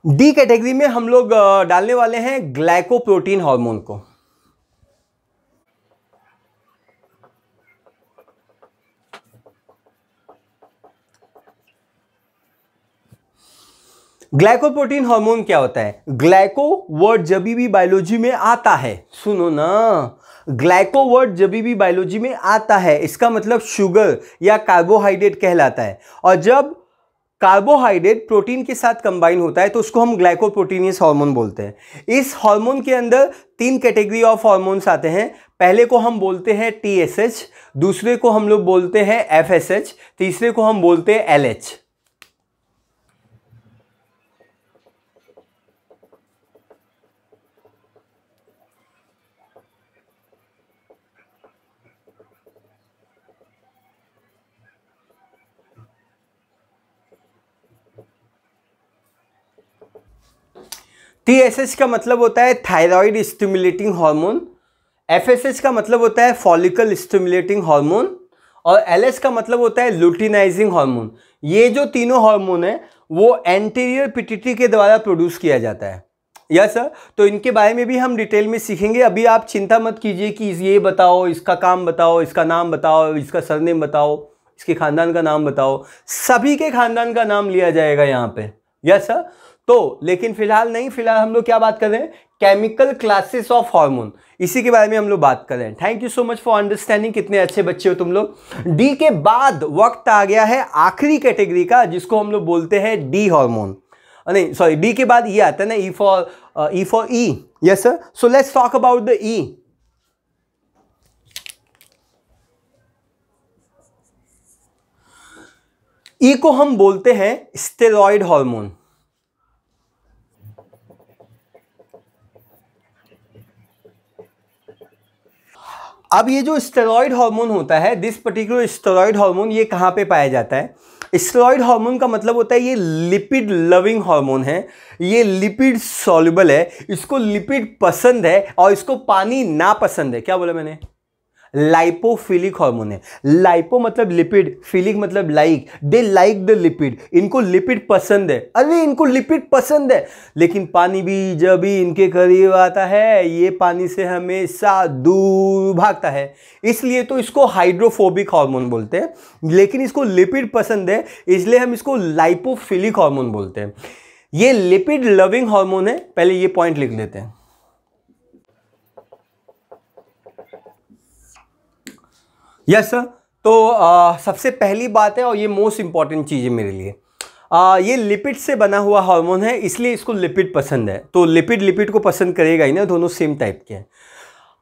डी कैटेगरी में हम लोग डालने वाले हैं ग्लाइकोप्रोटीन हार्मोन को। ग्लाइकोप्रोटीन हार्मोन क्या होता है? ग्लाइको वर्ड जब भी बायोलॉजी में आता है, सुनो ना, ग्लाइको वर्ड जब भी बायोलॉजी में आता है इसका मतलब शुगर या कार्बोहाइड्रेट कहलाता है। और जब कार्बोहाइड्रेट प्रोटीन के साथ कंबाइन होता है तो उसको हम ग्लाइकोप्रोटीनियस हार्मोन बोलते हैं। इस हार्मोन के अंदर 3 कैटेगरी ऑफ हार्मोन्स आते हैं। पहले को हम बोलते हैं TSH, दूसरे को हम लोग बोलते हैं FSH, तीसरे को हम बोलते हैं LH। TSH का मतलब होता है थायराइड स्टिमुलेटिंग हार्मोन, FSH का मतलब होता है फॉलिकल स्टिमुलेटिंग हार्मोन, और LH का मतलब होता है लुटिनाइजिंग हार्मोन। ये जो तीनों हार्मोन है वो एंटीरियर पिट्यूटरी के द्वारा प्रोड्यूस किया जाता है। यस सर, तो इनके बारे में भी हम डिटेल में सीखेंगे। अभी आप चिंता मत कीजिए कि ये बताओ, इसका काम बताओ, इसका नाम बताओ, इसका सरनेम बताओ, इसके खानदान का नाम बताओ, सभी के खानदान का नाम लिया जाएगा यहाँ पे। यस सर, तो लेकिन फिलहाल नहीं, फिलहाल हम लोग क्या बात कर रहे हैं, केमिकल क्लासेस ऑफ हार्मोन, इसी के बारे में हम लोग बात कर रहे हैं। Thank you so much for understanding, कितने अच्छे बच्चे हो तुम लोग। डी के बाद वक्त आ गया है आखिरी कैटेगरी का, जिसको हम लोग बोलते हैं डी हार्मोन। नहीं सॉरी, डी के बाद ये आता है ना, E for E. Yes sir, so let's talk about the E. E को हम बोलते हैं स्टेरॉइड हार्मोन। अब ये जो स्टेरॉइड हार्मोन होता है, दिस पर्टिकुलर स्टेरॉइड हार्मोन, ये कहाँ पे पाया जाता है? स्टेरॉइड हार्मोन का मतलब होता है ये लिपिड लविंग हार्मोन है, ये लिपिड सॉल्युबल है, इसको लिपिड पसंद है और इसको पानी ना पसंद है। क्या बोला मैंने? लाइपोफिलिक हार्मोन है। लाइपो मतलब लिपिड, फिलिक मतलब like, they like the lipid, इनको लिपिड पसंद है। अरे इनको लिपिड पसंद है, लेकिन पानी भी जब भी इनके करीब आता है ये पानी से हमेशा दूर भागता है, इसलिए तो इसको हाइड्रोफोबिक हार्मोन बोलते हैं। लेकिन इसको लिपिड पसंद है, इसलिए हम इसको लाइपोफिलिक हार्मोन बोलते हैं। ये लिपिड लविंग हार्मोन है, पहले ये पॉइंट लिख लेते हैं। यस सर, तो सबसे पहली बात है और ये मोस्ट इंपॉर्टेंट चीज़ है मेरे लिए, ये लिपिड से बना हुआ हार्मोन है, इसलिए इसको लिपिड पसंद है। तो लिपिड को पसंद करेगा ही ना, दोनों सेम टाइप के हैं।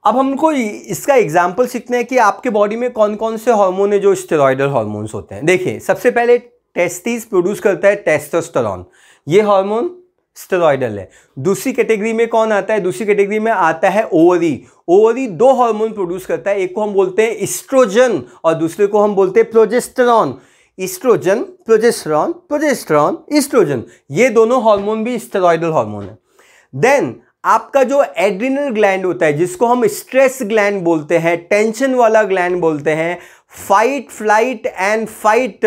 अब हमको इसका एग्जाम्पल सीखना है कि आपके बॉडी में कौन कौन से हार्मोन है जो स्टेरॉइडल हार्मोन्स होते हैं। देखिए, सबसे पहले टेस्टिस प्रोड्यूस करता है टेस्टोस्टेरोन, ये हार्मोन स्टेरॉइडल है। दूसरी कैटेगरी में कौन आता है? दूसरी कैटेगरी में आता है ओवरी। ओवरी दो हार्मोन प्रोड्यूस करता है, एक को हम बोलते हैं एस्ट्रोजन और दूसरे को हम बोलते हैं progesterone. Estrogen, progesterone, progesterone, estrogen, ये दोनों हार्मोन भी स्टेरॉइडल हार्मोन है। देन आपका जो एड्रिनल ग्लैंड होता है, जिसको हम स्ट्रेस ग्लैंड बोलते हैं, टेंशन वाला ग्लैंड बोलते हैं, फाइट फ्लाइट एंड फाइट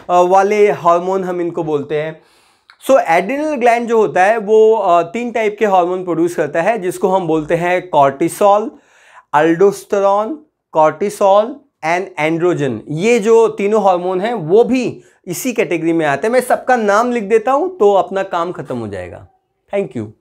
वाले हार्मोन हम इनको बोलते हैं। सो एड्रिनल ग्लैंड जो होता है वो तीन टाइप के हार्मोन प्रोड्यूस करता है, जिसको हम बोलते हैं cortisol, aldosterone, cortisol and androgen. ये जो तीनों हार्मोन हैं वो भी इसी कैटेगरी में आते हैं। मैं सबका नाम लिख देता हूं तो अपना काम खत्म हो जाएगा। Thank you.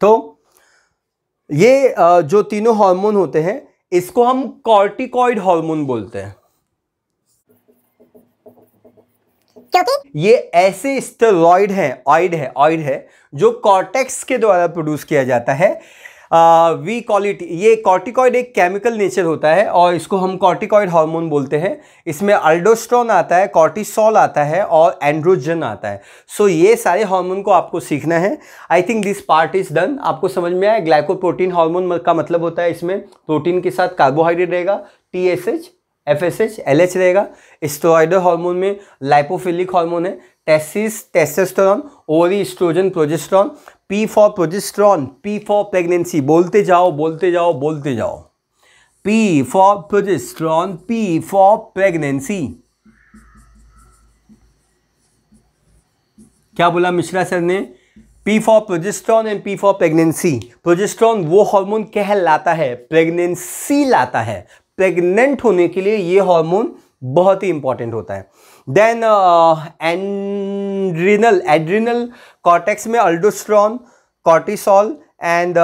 तो ये जो तीनों हार्मोन होते हैं इसको हम कॉर्टिकॉइड हार्मोन बोलते हैं, क्योंकि ये ऐसे स्टेरॉइड है जो कॉर्टेक्स के द्वारा प्रोड्यूस किया जाता है। वी कॉल इट, ये कॉर्टिकॉइड एक केमिकल नेचर होता है और इसको हम कॉर्टिकॉइड हार्मोन बोलते हैं। इसमें अल्डोस्टेरोन आता है, कॉर्टिसोल आता है और एंड्रोजन आता है। सो ये सारे हार्मोन को आपको सीखना है। आई think this part is done. आपको समझ में आया? ग्लाइकोप्रोटीन हार्मोन का मतलब होता है इसमें प्रोटीन के साथ कार्बोहाइड्रेट रहेगा, TSH, FSH, LH रहेगा। स्टेरॉइडल हार्मोन में लाइपोफिलिक हार्मोन है, testis testosterone, ovary estrogen progesterone, P for progesterone, P for pregnancy, बोलते जाओ बोलते जाओ बोलते जाओ, P for progesterone, P for pregnancy. क्या बोला मिश्रा सर ने? P for progesterone and P for pregnancy. Progesterone वो हार्मोन कहलाता है, प्रेगनेंसी लाता है। प्रेग्नेंट होने के लिए ये हार्मोन बहुत ही इंपॉर्टेंट होता है। देन एड्रिनल कॉर्टेक्स में अल्डोस्टेरोन, कॉर्टिसोल एंड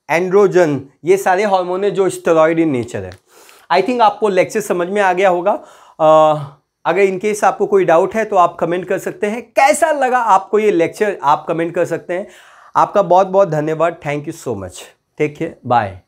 एंड्रोजन, ये सारे हार्मोन है जो स्टेरॉइड इन नेचर है। आई थिंक आपको लेक्चर समझ में आ गया होगा। अगर इनकेस आपको कोई डाउट है तो आप कमेंट कर सकते हैं। कैसा लगा आपको ये लेक्चर, आप कमेंट कर सकते हैं। आपका बहुत बहुत धन्यवाद। Thank you so much. Take care, bye.